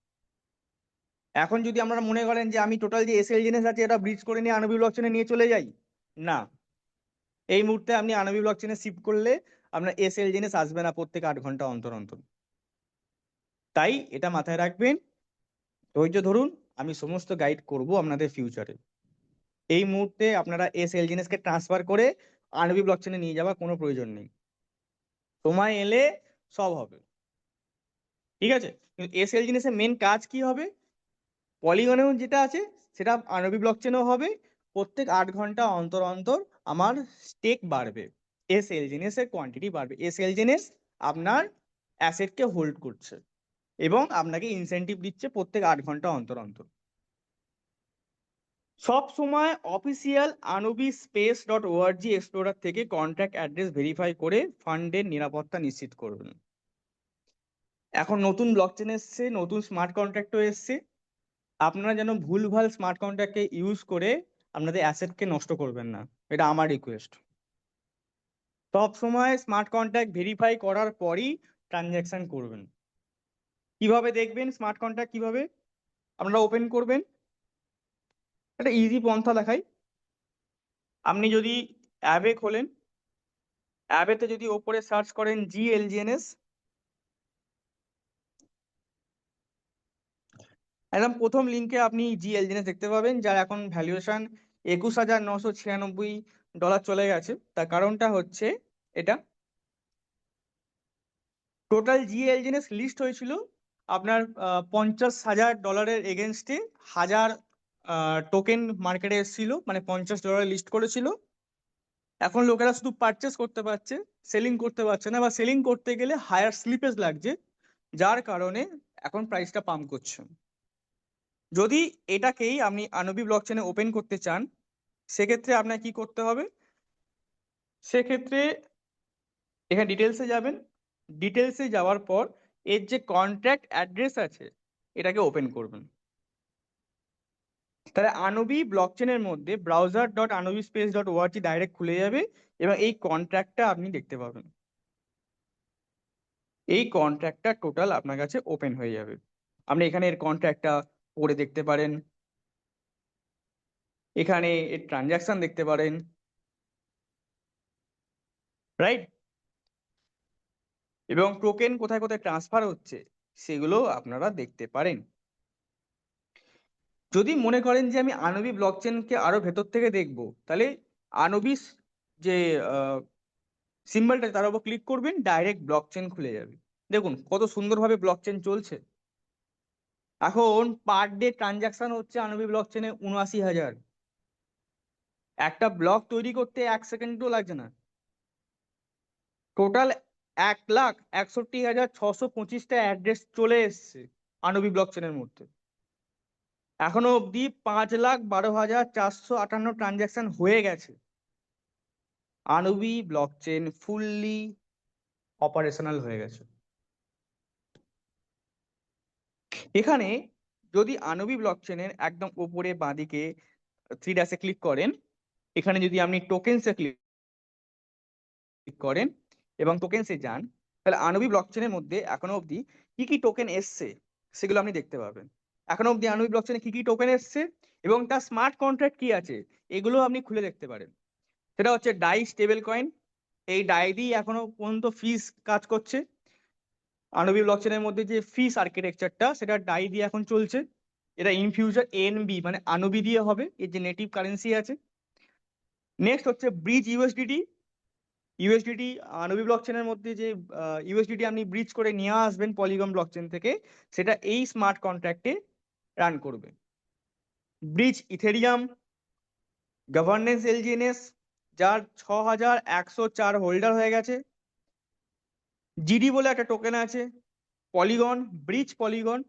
এখন যদি আমরা মনে করেন যে আমি টোটাল যে এসএল জিনিস আছে এটা ব্রিজ করে নিয়ে আনবি ব্লকচেনে নিয়ে চলে যাই, না। এই মুহূর্তে আপনি আনবি ব্লকচেনে শিফট করলে আপনার এসএল জিনিস আসবে না প্রত্যেক 8 ঘন্টা অন্তর অন্তর। তাই এটা মাথায় রাখবেন, ধৈর্য ধরুন, আমি সমস্ত গাইড করব আপনাদের ফিউচারে। এই মুহূর্তে আপনারা এসএল জিনিসকে ট্রান্সফার করে আনবি ব্লকচেনে নিয়ে যাওয়ার কোনো প্রয়োজন নেই, সময় এলে সব হবে। ঠিক আছে, কিন্তু এসএল জিনিসের মেন কাজ কি হবে? পলিগনেও যেটা আছে সেটা আরবি ব্লকচেনও হবে। প্রত্যেক 8 ঘন্টা অন্তর অন্তর আমার স্টেক বাড়বে, এসএল জিনিসের কোয়ান্টিটি বাড়বে। এসএল জিনিস আপনার অ্যাসেটকে হোল্ড করছে এবং আপনাকে ইনসেনটিভ দিচ্ছে প্রত্যেক 8 ঘন্টা অন্তর অন্তর। সব সময় official Anubi space dot ORG explorer থেকে কন্ট্যাক্ট অ্যাড্রেস ভেরিফাই করে ফান্ডের নিরাপত্তা নিশ্চিত করবেন। এখন নতুন ব্লকচেন এসছে, নতুন স্মার্ট কন্ট্রাক্টও এসছে। আপনারা যেন ভুলভাল স্মার্ট কন্ট্রাক্টকে ইউজ করে আপনাদের অ্যাসেটকে নষ্ট করবেন না, এটা আমার রিকোয়েস্ট। সব সময় স্মার্ট কন্ট্রাক্ট ভেরিফাই করার পরই ট্রানজ্যাকশন করবেন। কিভাবে দেখবেন স্মার্ট কন্ট্রাক্ট কিভাবে আপনারা ওপেন করবেন? একটা ইজি পন্থা দেখাই। আপনি যদি অ্যাপে খোলেন, অ্যাপেতে যদি ওপরে সার্চ করেন জিএলজিএনএস, একদম প্রথম লিঙ্কে আপনি জিএলজিএনএস দেখতে পাবেন, যার এখন ভ্যালুয়েশন $21,996 চলে গেছে। তার কারণটা হচ্ছে এটা, টোটাল জিএলজিএনএস লিস্ট হয়েছিল আপনার $50,000 এগেনস্টে 1000 টোকেন মার্কেটে এসেছিল, মানে $50 লিস্ট করেছিল। এখন লোকেরা শুধু পারচেস করতে পারছে, সেলিং করতে পারছে না, বা সেলিং করতে গেলে হায়ার স্লিপেজ লাগছে, যার কারণে এখন প্রাইসটা পাম্প করছে। যদি এটাকেই আপনি আনবি ব্লকচেনে ওপেন করতে চান, সেক্ষেত্রে আপনার কি করতে হবে? সেক্ষেত্রে এখানে ডিটেলসে যাবেন, ডিটেলসে যাওয়ার পর এর যে কন্ট্রাক্ট অ্যাড্রেস আছে এটাকে ওপেন করবেন। তাহলে আনবি ব্লকচেনের মধ্যে ব্রাউজার ডট আনবি স্পেস ডট ওআরজি ডাইরেক্ট খুলে যাবে এবং এই কন্ট্রাক্টটা আপনি দেখতে পাবেন। এই কন্ট্রাক্টটা টোটাল আপনার কাছে ওপেন হয়ে যাবে। আপনি এখানে এর কন্ট্রাক্টটা পড়ে দেখতে পারেন, এখানে এর ট্রানজাকশন দেখতে পারেন, রাইট? এবং টোকেন কোথায় কোথায় ট্রান্সফার হচ্ছে সেগুলো আপনারা দেখতে পারেন। যদি মনে করেন যে আমি আনবি ব্লকচেনকে আরো ভেতর থেকে দেখবো, তাহলে আনবিস যে সিম্বলটা তার উপর ক্লিক করবেন, ডাইরেক্ট ব্লকচেন খুলে যাবে। দেখুন কত সুন্দরভাবে ব্লকচেন চলছে। এখন পার ডে ট্রানজাকশন হচ্ছে আনবি ব্লকচেনে ৭৯,০০০। একটা ব্লক তৈরি করতে 1 সেকেন্ডও লাগছে না। টোটাল 1,61,625টা অ্যাড্রেস চলে এসছে আনবি ব্লকচেনের মধ্যে। এখনো অবধি 5,12,458 ট্রানজাকশন হয়ে গেছে। আনবি ব্লকচেন ফুললি অপারেশনাল হয়ে গেছে। এখানে যদি আনবি ব্লকচেনের একদম উপরে বাঁদিকে 3 ড্যাশে ক্লিক করেন, এখানে যদি আপনি টোকেনসে ক্লিক করেন এবং টোকেনসে যান, তাহলে আনবি ব্লকচেনের মধ্যে এখনো অবধি কি কি টোকেন এসছে সেগুলো আপনি দেখতে পাবেন। এখনো অবধি আনবি ব্লকচেনে কি কি টোকেন এসছে এবং তার স্মার্ট কন্ট্রাক্ট কি আছে এগুলো আপনি খুলে দেখতে পারেন। সেটা হচ্ছে ডাই স্টেবল কয়েন। এই ডাই দিয়ে এখনো পর্যন্ত ফিস কাজ করছে। আনবি ব্লকচেনের মধ্যে যে ফিস আর্কিটেকচারটা সেটা ডাই দিয়ে এখন চলছে। এটা ইন ফিউচার এনবি মানে আনবি দিয়ে হবে, এর যে নেটিভ কারেন্সি আছে। নেক্সট হচ্ছে ব্রিজ ইউএসডিটি। ইউএসডিটি আনবি ব্লকচেনের মধ্যে যে ইউএসডিটি আপনি ব্রিজ করে নিয়ে আসবেন পলিগন ব্লকচেন থেকে, সেটা এই স্মার্ট কন্ট্রাক্টে রান করবে। ব্রিজ ইথেরিয়াম, গভর্নেন্স এলজিএনএস, যার 6,104 হোল্ডার হয়ে গেছে। জিডি বলে একটা টোকেন আছে। পলিগন, ব্রিজ পলিগন,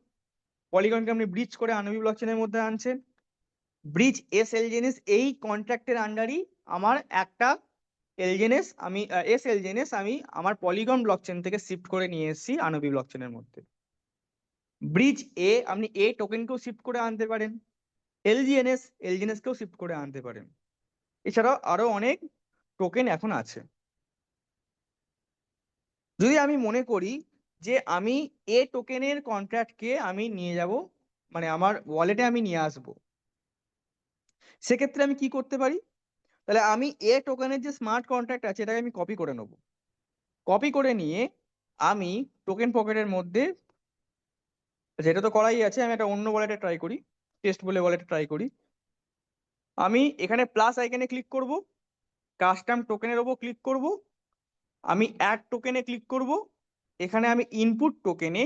পলিগনকে আপনি ব্রিজ করে আনবি ব্লকচেনের মধ্যে আনছেন। ব্রিজ এস এলজেনেস এই কন্ট্রাক্টের আন্ডারই আমার একটা এলজেনেস আমি এস এলজেনেস আমি আমার পলিগন ব্লকচেন থেকে শিফট করে নিয়ে এসেছি আনবি ব্লকচেনের মধ্যে। ব্রিজ এ আপনি এ টোকেনকেও শিফট করে আনতে পারেন, এলজিএনএস কেও শিফট করে আনতে পারেন। এছাড়াও আরো অনেক টোকেন এখন আছে। যদি আমি মনে করি যে আমি এ টোকেনের কন্ট্রাক্টকে আমি নিয়ে যাব, মানে আমার ওয়ালেটে আমি নিয়ে আসব, সেক্ষেত্রে আমি কি করতে পারি? তাহলে আমি এ টোকেনের যে স্মার্ট কন্ট্রাক্ট আছে এটাকে আমি কপি করে নেব। কপি করে নিয়ে আমি টোকেন পকেটের মধ্যে, যেটা তো করাই আছে, আমি একটা অন্য ওয়ালেটে ট্রাই করি, টেস্ট বলে ওয়ালেটে ট্রাই করি। আমি এখানে প্লাস আইকনে ক্লিক করব, কাস্টম টোকেনের ওপর ক্লিক করব, আমি অ্যাড টোকেনে ক্লিক করব, এখানে আমি ইনপুট টোকেনে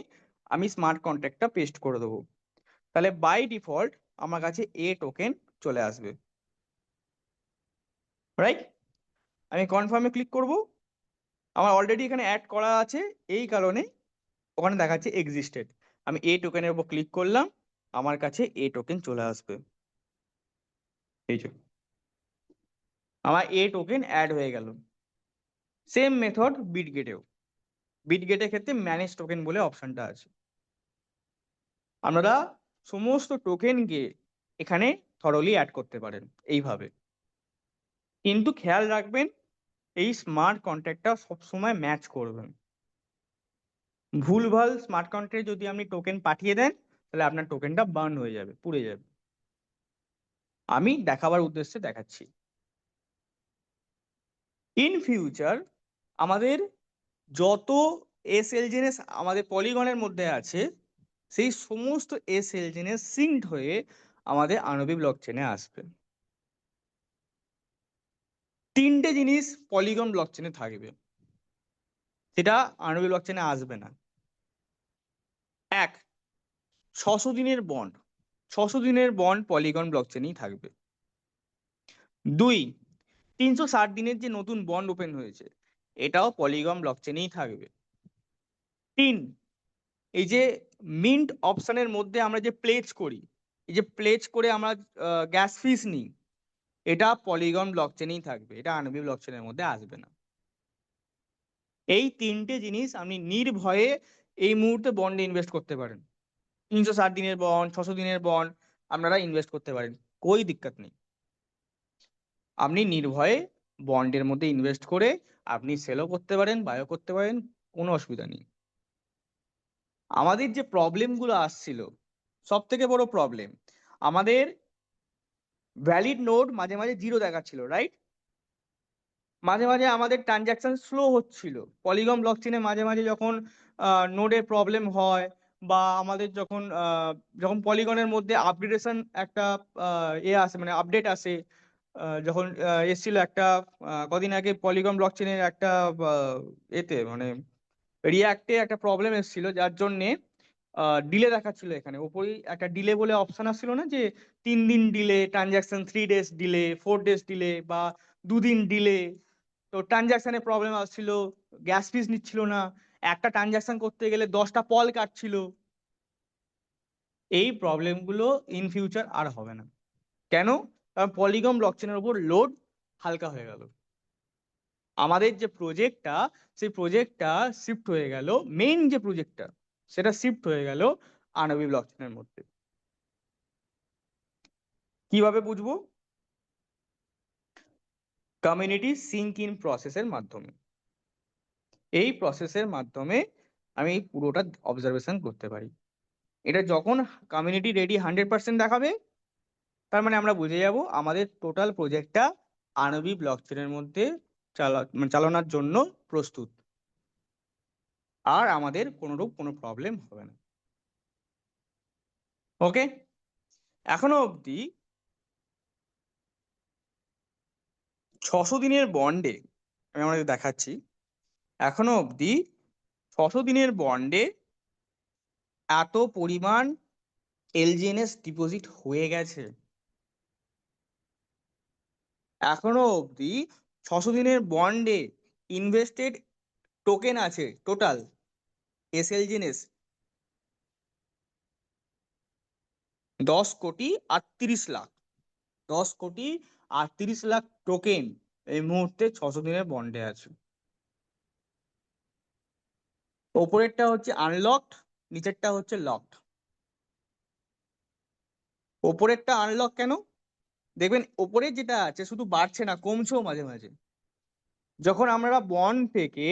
আমি স্মার্ট কন্ট্রাক্টটা পেস্ট করে দেবো। তাহলে বাই ডিফল্ট আমার কাছে এ টোকেন চলে আসবে, রাইট? আমি কনফার্মে ক্লিক করব, আমার অলরেডি এখানে অ্যাড করা আছে, এই কারণে ওখানে দেখাচ্ছে এক্সিস্টেড। আমি এ টোকেনের উপর ক্লিক করলাম, আমার কাছে এ টোকেন চলে আসবে। এই যে আমার এ টোকেন অ্যাড হয়ে গেল। সেম মেথড বিটগেটেও, বিটগেটের ক্ষেত্রে ম্যানেজ টোকেন বলে অপশনটা আছে। আপনারা সমস্ত টোকেনকে এখানে থরলি অ্যাড করতে পারেন এইভাবে, কিন্তু খেয়াল রাখবেন এই স্মার্ট কন্ট্রাক্টটা সবসময় ম্যাচ করবেন। ভুলভাল স্মার্ট কন্ট্রাক্টে যদি আপনি টোকেন পাঠিয়ে দেন তাহলে আপনার টোকেনটা বার্ন হয়ে যাবে, পুড়ে যাবে। আমি দেখাবার উদ্দেশ্যে দেখাচ্ছি। ইন ফিউচার আমাদের যত এসএলজেনেস আমাদের পলিগনের মধ্যে আছে, সেই সমস্ত এসএলজেনেস সিঙ্কড হয়ে আমাদের আনবি ব্লকচেনে আসবে। তিনটে জিনিস পলিগন ব্লকচেনে থাকবে, সেটা আনবি ব্লকচেনে আসবে না। এক, 600 দিনের বন্ড, 600 দিনের বন্ড পলিগন ব্লকচেনেই থাকবে। দুই, 360 দিনের যে নতুন বন্ড ওপেন হয়েছে এটাও পলিগন ব্লকচেনেই থাকবে। তিন, এই যে মিন্ট অপশনের মধ্যে আমরা যে প্লেজ করি, এই যে প্লেজ করে আমরা গ্যাস ফিস নিই, এটা পলিগন ব্লকচেনেই থাকবে, এটা আনবি ব্লকচেনের মধ্যে আসবে না। এই তিনটে জিনিস আপনি নির্ভয়ে এই মুহূর্তে বন্ডে ইনভেস্ট করতে পারেন। 360 দিনের বন্ড, 600 দিনের বন্ড আপনারা ইনভেস্ট করতে পারেন, કોઈ দিক্কত নেই। আপনি নির্ভয়ে বন্ডের মধ্যে ইনভেস্ট করে আপনি সেলও করতে পারেন, বায়ও করতে পারেন, কোনো অসুবিধা নেই। আমাদের যে প্রবলেমগুলো আসছিল, সব থেকে বড় প্রবলেম আমাদের ভ্যালিড নোড মাঝে মাঝে জিরো দেখাচ্ছিল, রাইট? মাঝে মাঝে আমাদের ট্রানজাকশন স্লো হচ্ছিল পলিগন ব্লকচেনে। মাঝে মাঝে যখন নোডে প্রবলেম হয় বা আমাদের যখন যখন পলিগনের মধ্যে আপগ্রেডেশন একটা আসে, মানে আপডেট আসে, যখন এসছিল একটা কদিন আগে পলিগন ব্লকচেনের একটা এতে মানে রিয়াক্টে একটা প্রবলেম এসেছিল, যার জন্যে ডিলে দেখাচ্ছিল। এখানে ওপরেই একটা ডিলে বলে অপশন আসছিল না, যে 3 দিন delay, transaction 3 days delay, 4 days delay বা 2 দিন ডিলে। তো ট্রানজাকশনে প্রবলেম আসছিল, গ্যাস ফিস নিচ্ছিল না, একটা ট্রানজাকশন করতে গেলে 10টা কল কাটছিল। এই প্রবলেমগুলো ইন ফিউচার আর হবে না। কেন? কারণ পলিগন ব্লকচেনের উপর লোড হালকা হয়ে গেল। আমাদের যে প্রজেক্টটা, সেই প্রজেক্টটা শিফট হয়ে গেল, মেইন যে প্রজেক্টটা সেটা শিফট হয়ে গেল আনবি ব্লকচেনের মধ্যে। কিভাবে বুঝবো? কমিউনিটি সিঙ্ক ইন প্রসেসের মাধ্যমে। এই প্রসেসের মাধ্যমে আমি পুরোটা অবজারভেশন করতে পারি। এটা যখন কমিউনিটি রেডি 100% দেখাবে, তার মানে আমরা বুঝে যাব আমাদের টোটাল প্রজেক্টটা আনবি ব্লকচেনের মধ্যে চালানোর জন্য প্রস্তুত, আর আমাদের কোনোরূপ কোনো প্রবলেম হবে না। ওকে, এখনো অবধি 600 দিনের বন্ডে আমি আমাদের দেখাচ্ছি, এখনো অবধি 600 দিনের বন্ডে এত পরিমাণ এলজিএনএস ডিপোজিট হয়ে গেছে। এখনো অবধি 600 দিনের বন্ডে ইনভেস্টেড টোকেন আছে টোটাল এসএলজিএনএস 10,38,00,000। 10,38,00,000 টোকেন এই মুহূর্তে 600 দিনের বন্ডে আছে। ওপরেরটা হচ্ছে আনলকড, নিচেরটা হচ্ছে লকড। ওপরেরটা আনলক কেন? দেখবেন ওপরে যেটা আছে শুধু বাড়ছে না, কমছেও মাঝে মাঝে। যখন আমরা বন্ড থেকে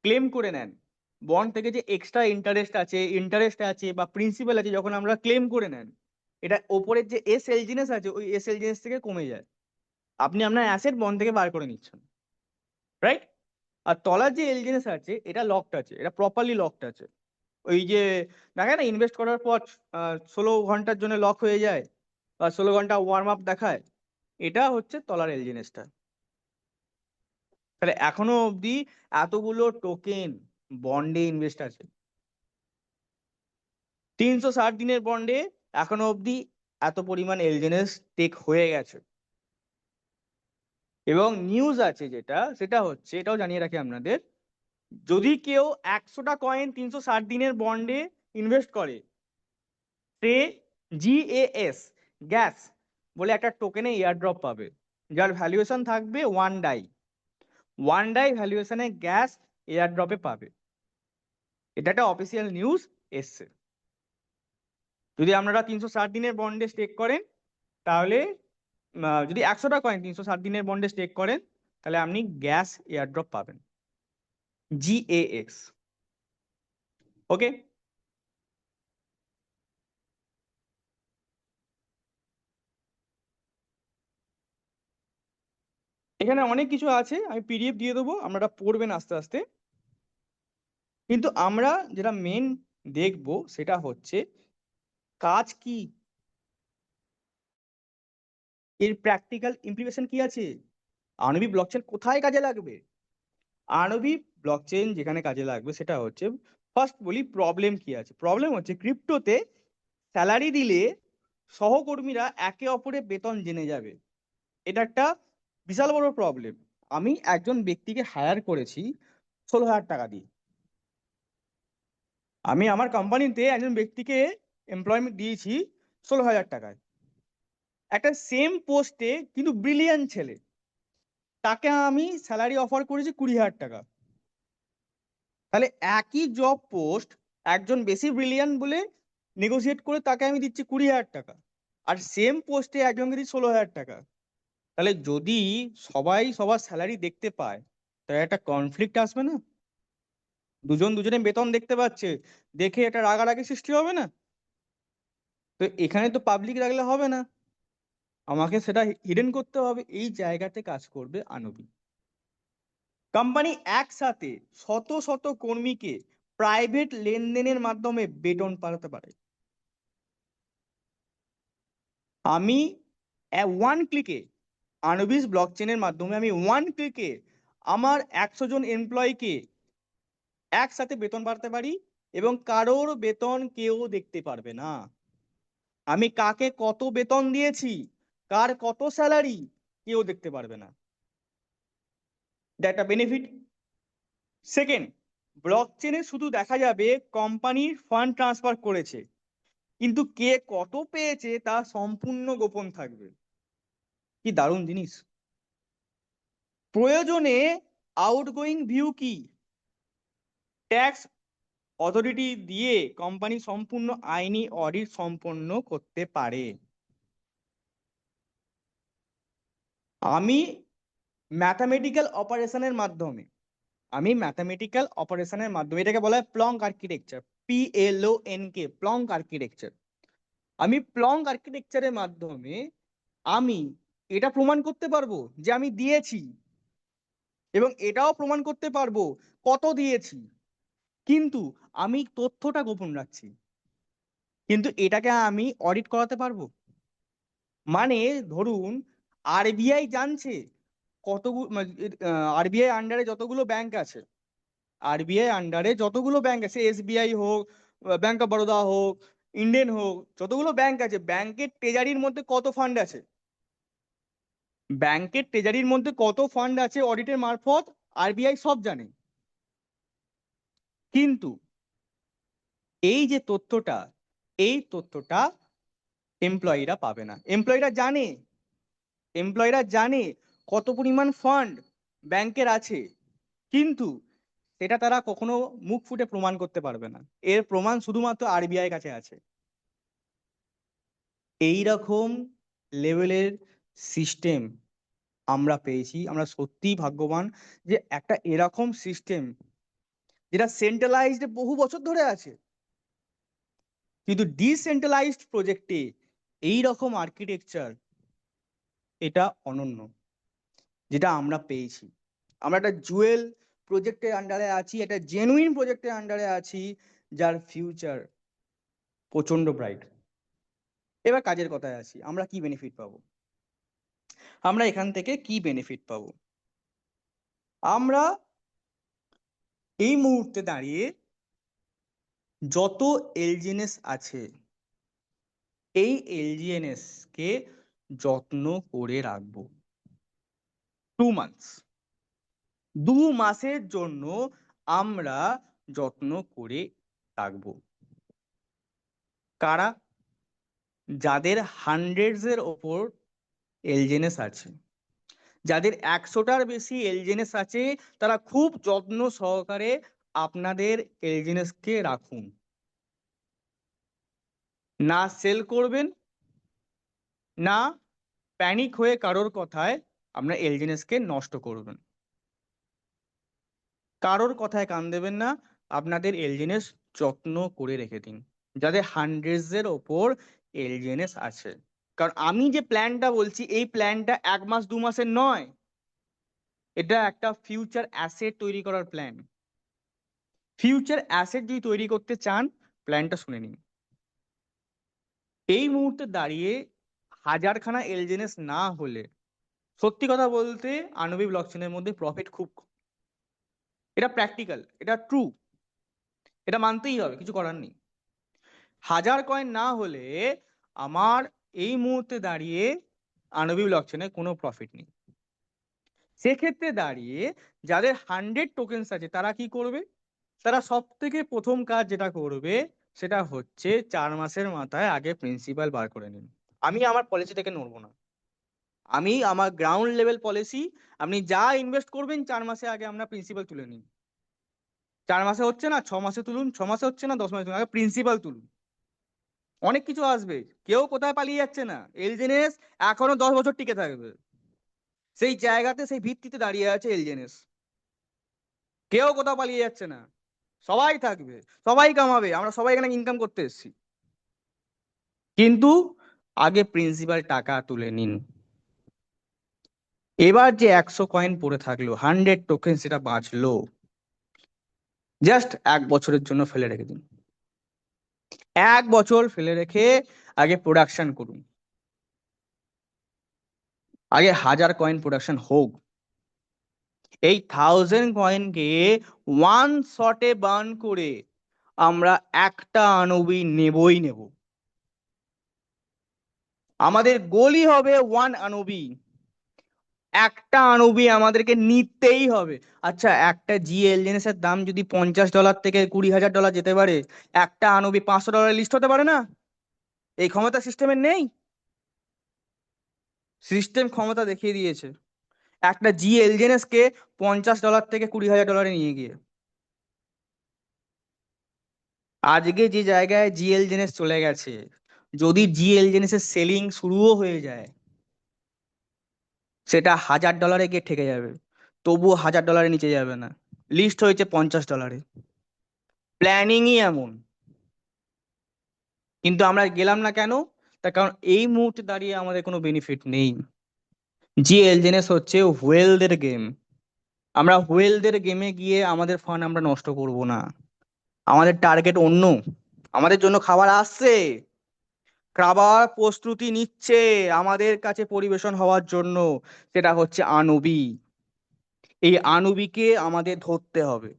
ক্লেম করে নেন, বন্ড থেকে যে এক্সট্রা ইন্টারেস্ট আছে বা প্রিন্সিপাল আছে, যখন আমরা ক্লেম করে নেন, এটা ওপরের যে এস এল জিনিস আছে ওই এস এল জিনিস থেকে কমে যায়। আপনি আপনার অ্যাসেট বন্ড থেকে বার করে নিচ্ছেন, রাইট? আর তলার যে এল জিনিস আছে এটা লকড আছে, এটা প্রপারলি লকড আছে। ওই যে দেখে না ইনভেস্ট করার পর 16 ঘন্টার জন্য লক হয়ে যায় বা 16 ঘন্টা ওয়ার্ম আপ দেখায়, এটা হচ্ছে তলার এল জিনিসটা। তাহলে এখনো অবধি এতগুলো টোকেন বন্ডে ইনভেস্ট আছে, 360 দিনের বন্ডে এখনো অবধি এত পরিমাণ এলজেনেস টেক হয়ে গেছে। এবং নিউজ আছে যেটা, সেটা হচ্ছে, এটাও জানিয়ে রাখি আপনাদের, যদি কেউ 100টা কয়েন 360 দিনের বন্ডে ইনভেস্ট করে, সে GAS গ্যাস বলে একটা টোকেনে এয়ারড্রপ পাবে, যার ভ্যালুয়েশন থাকবে 1 ডাই। 1 ডাই ভ্যালুয়েশনে গ্যাস এয়ারড্রপে পাবে। এটা একটা অফিসিয়াল নিউজ এসছে। যদি আপনারা 360 দিনের বন্ডে স্টেক করেন, তাহলে যদি 100টা কয়েন 360 দিনের বন্ডে স্টেক করেন, তাহলে আপনি গ্যাস এয়ারড্রপ পাবেন, GAX। ওকে, এখানে অনেক কিছু আছে, আমি PDF দিয়ে দেবো, আপনারা পড়বেন আস্তে আস্তে। কিন্তু আমরা যেটা মেন দেখবো সেটা হচ্ছে কাজ কি, এর প্র্যাকটিক্যাল ইমপ্লিমেশন কি আছে, আণবিক ব্লকচেন কোথায় কাজে লাগবে। আণবিক ব্লকচেন যেখানে কাজে লাগবে সেটা হচ্ছে, ফার্স্ট বলি প্রবলেম কি আছে। প্রবলেম হচ্ছে ক্রিপ্টোতে স্যালারি দিলে সহকর্মীরা একে অপরের বেতন জেনে যাবে, এটা একটা বিশাল বড় প্রবলেম। আমি একজন ব্যক্তিকে হায়ার করেছি 16,000 টাকা দিয়ে, আমি আমার কোম্পানিতে একজন ব্যক্তিকে এমপ্লয়মেন্ট দিয়েছি 16,000 টাকায়। একটা সেম পোস্টে কিন্তু ব্রিলিয়ান্ট ছেলে, তাকে আমি স্যালারি অফার করেছি 20,000 টাকা। তাহলে একই জব পোস্ট, একজন বেশি ব্রিলিয়ান্ট বলে নেগোসিয়েট করে তাকে আমি দিচ্ছি 20,000 টাকা, আর সেম পোস্টে একজনকে দিচ্ছি 16,000 টাকা। তাহলে যদি সবাই সবার স্যালারি দেখতে পায়, তাহলে একটা কনফ্লিক্ট আসবে না? দুজন দুজনের বেতন দেখতে পাচ্ছে, দেখে এটা রাগারাগি সৃষ্টি হবে না? তো এখানে তো পাবলিক রাখলে হবে না, আমাকে সেটা হিডেন করতে হবে। এই জায়গাতে কাজ করবে আনবি। কোম্পানি একসাথে শত শত কর্মীকে প্রাইভেট লেনদেনের মাধ্যমে বেতন পাঠাতে পারে। আমি ওয়ান ক্লিকে, আনবিস ব্লকচেনের মাধ্যমে আমি ওয়ান ক্লিকে আমার 100 জন এমপ্লয়িকে একসাথে বেতন বাড়াতে পারি, এবং কারোর বেতন কেউ দেখতে পারবে না। আমি কাকে কত বেতন দিয়েছি, কার কত স্যালারি, কেউ দেখতে পারবে না। এটা একটা বেনিফিট। সেকেন্ড, ব্লকচেনে শুধু দেখা যাবে কোম্পানির ফান্ড ট্রান্সফার করেছে, কিন্তু কে কত পেয়েছে তা সম্পূর্ণ গোপন থাকবে। কি দারুণ জিনিস! প্রয়োজনে আউটগোয়িং ভিউ কি, ট্যাক্স অথরিটি দিয়ে কোম্পানি সম্পূর্ণ আইনি অডিট সম্পন্ন করতে পারে। আমি ম্যাথামেটিক্যাল অপারেশনের মাধ্যমে, এটাকে বলা হয় প্লঙ্ক আর্কিটেকচার, PLONK, প্লঙ্ক আর্কিটেকচার। আমি প্লঙ্ক আর্কিটেকচারের মাধ্যমে আমি এটা প্রমাণ করতে পারবো যে আমি দিয়েছি, এবং এটাও প্রমাণ করতে পারবো কত দিয়েছি, কিন্তু আমি তথ্যটা গোপন রাখছি। কিন্তু এটাকে আমি অডিট করাতে পারবো। মানে ধরুন RBI জানছে কতগুলো, RBI আন্ডারে যতগুলো ব্যাংক আছে, SBI হোক, ব্যাংক অফ বরোদা হোক, ইন্ডিয়ান হোক, যতগুলো ব্যাংক আছে, ব্যাংকের ট্রেজারির মধ্যে কত ফান্ড আছে, অডিটের মারফত RBI সব জানে। কিন্তু এই যে তথ্যটা, এই তথ্যটা এমপ্লয়িরা পাবে না। এমপ্লয়িরা জানে এমপ্লয়িরা জানে কত পরিমাণ ফান্ড ব্যাংকের আছে, কিন্তু সেটা তারা কখনো মুখ ফুটে প্রমাণ করতে পারবে না। এর প্রমাণ শুধুমাত্র আরবিআই এর কাছে আছে। এই রকম লেভেলের সিস্টেম আমরা পেয়েছি। আমরা সত্যিই ভাগ্যবান যে একটা এরকম সিস্টেম যেটা সেন্ট্রালাইজড বহু বছর ধরে আছে, কিন্তু ডিসেন্ট্রালাইজড প্রজেক্টে এই রকম আর্কিটেকচার, এটা অনন্য যেটা আমরা পেয়েছি। আমরা একটা জুয়েল প্রজেক্টের আন্ডারে আছি, একটা জেনুইন প্রজেক্টের আন্ডারে আছি, যার ফিউচার প্রচন্ড ব্রাইট। এবার কাজের কথায় আসি, আমরা কি বেনিফিট পাবো? আমরা এখান থেকে কি বেনিফিট পাবো? আমরা এই মুহূর্তে দাঁড়িয়ে যত এলজিএনএস আছে, এই এলজিএনএস কে যত্ন করে রাখবো 2 মান্থস। 2 মাসের জন্য আমরা যত্ন করে রাখবো। কারা? যাদের হান্ড্রেডস এর ওপর এলজিএনএস আছে, যাদের 100টার বেশি এলজিএনএস আছে, তারা খুব যত্ন সহকারে আপনাদের এলজিএনএস কে রাখুন। না সেল করবেন, না প্যানিক হয়ে কারোর কথায় আপনার এলজিএনএস কে নষ্ট করবেন। কারোর কথায় কান দেবেন না, আপনাদের এলজিএনএস যত্ন করে রেখে দিন যাদের হান্ড্রেডস এর ওপর এলজিএনএস আছে। কারণ আমি যে প্ল্যানটা বলছি, এই প্ল্যানটা 1 মাস 2 মাসের নয়, এটা একটা ফিউচার অ্যাসেট তৈরি করার প্ল্যান। ফিউচার অ্যাসেট যদি তৈরি করতে চান, প্ল্যানটা শুনে নিন। এই মুহূর্তে দাঁড়িয়ে হাজারখানা এলজিএনএস না হলে, সত্যি কথা বলতে আনবি ব্লকচেনের মধ্যে প্রফিট খুব কম। এটা প্র্যাকটিক্যাল, এটা ট্রু, এটা মানতেই হবে, কিছু করার নেই। 1000 কয়েন না হলে আমার এই মুহূর্তে দাঁড়িয়ে আনবি ব্লকচেনে কোনো প্রফিট নেই। সেক্ষেত্রে দাঁড়িয়ে যাদের 100 টোকেন্স আছে, তারা কি করবে? তারা সব থেকে প্রথম কাজ যেটা করবে, সেটা হচ্ছে 4 মাসের মাথায় আগে প্রিন্সিপাল বার করে নিন। আমি আমার পলিসি থেকে নড়বো না, আমি আমার গ্রাউন্ড লেভেল পলিসি, আপনি যা ইনভেস্ট করবেন 4 মাসে আগে আমরা প্রিন্সিপাল তুলে নিন। 4 মাসে হচ্ছে না, 6 মাসে তুলুন, 6 মাসে হচ্ছে না, 10 মাসে তুলুন, আগে প্রিন্সিপাল তুলুন। অনেক কিছু আসবে, কেউ কোথায় পালিয়ে যাচ্ছে না। এলজেনেস এখনো 10 বছর টিকে থাকবে, সেই জায়গাতে সেই ভিত্তিতে দাঁড়িয়ে আছে এলজেনেস। কেউ কোথাও পালিয়ে যাচ্ছে না, সবাই থাকবে, সবাই কামাবে, আমরা সবাই এখানে ইনকাম করতে এসেছি। কিন্তু আগে প্রিন্সিপাল টাকা তুলে নিন। এবার যে 100 কয়েন পড়ে থাকলো, 100 টোকেন সেটা বাঁচলো, জাস্ট 1 বছরের জন্য ফেলে রেখে দিন। 1 বছর ফেলে রেখে আগে প্রোডাকশন করুন। আগে 1000 কয়েন প্রোডাকশন হোক। এই 1000 কয়েনকে ওয়ান শটে বার্ন করে আমরা একটা আনবি নেবই নেব। আমাদের গোলই হবে 1 আনবি, একটা আনবি আমাদেরকে নিতেই হবে। আচ্ছা, একটা জিএলএনএস এর দাম যদি $50 থেকে $20,000 যেতে পারে, একটা আনবি $500 লিস্ট হতে পারে না? এই ক্ষমতা সিস্টেমের নেই? সিস্টেম ক্ষমতা দেখিয়ে দিয়েছে একটা জিএলএনএস কে $50 থেকে $20,000 নিয়ে গিয়ে। আজকে যে জায়গায় জিএলএনএস চলে গেছে, যদি জিএলএনএস এর সেলিং শুরুও হয়ে যায়, সেটা $1,000 গিয়ে ঠেকে যাবে, তবুও $1,000 নিচে যাবে না। লিস্ট হয়েছে $50। প্ল্যানিংই এমন। কিন্তু আমরা গেলাম না কেন? তার কারণ এই মুহূর্তে দাঁড়িয়ে আমাদের কোনো বেনিফিট নেই। জিএলএনএস হচ্ছে হোয়েলদের গেম। আমরা হোয়েলদের গেমে গিয়ে আমাদের ফান্ড আমরা নষ্ট করব না। আমাদের টার্গেট অন্য, আমাদের জন্য খাবার আসছে, খাবার প্রস্তুতি নিচ্ছে আমাদের কাছে পরিবেশন হওয়ার জন্য, সেটা হচ্ছে আনবি। এই আনবিকে আমাদের ধরতে হবে,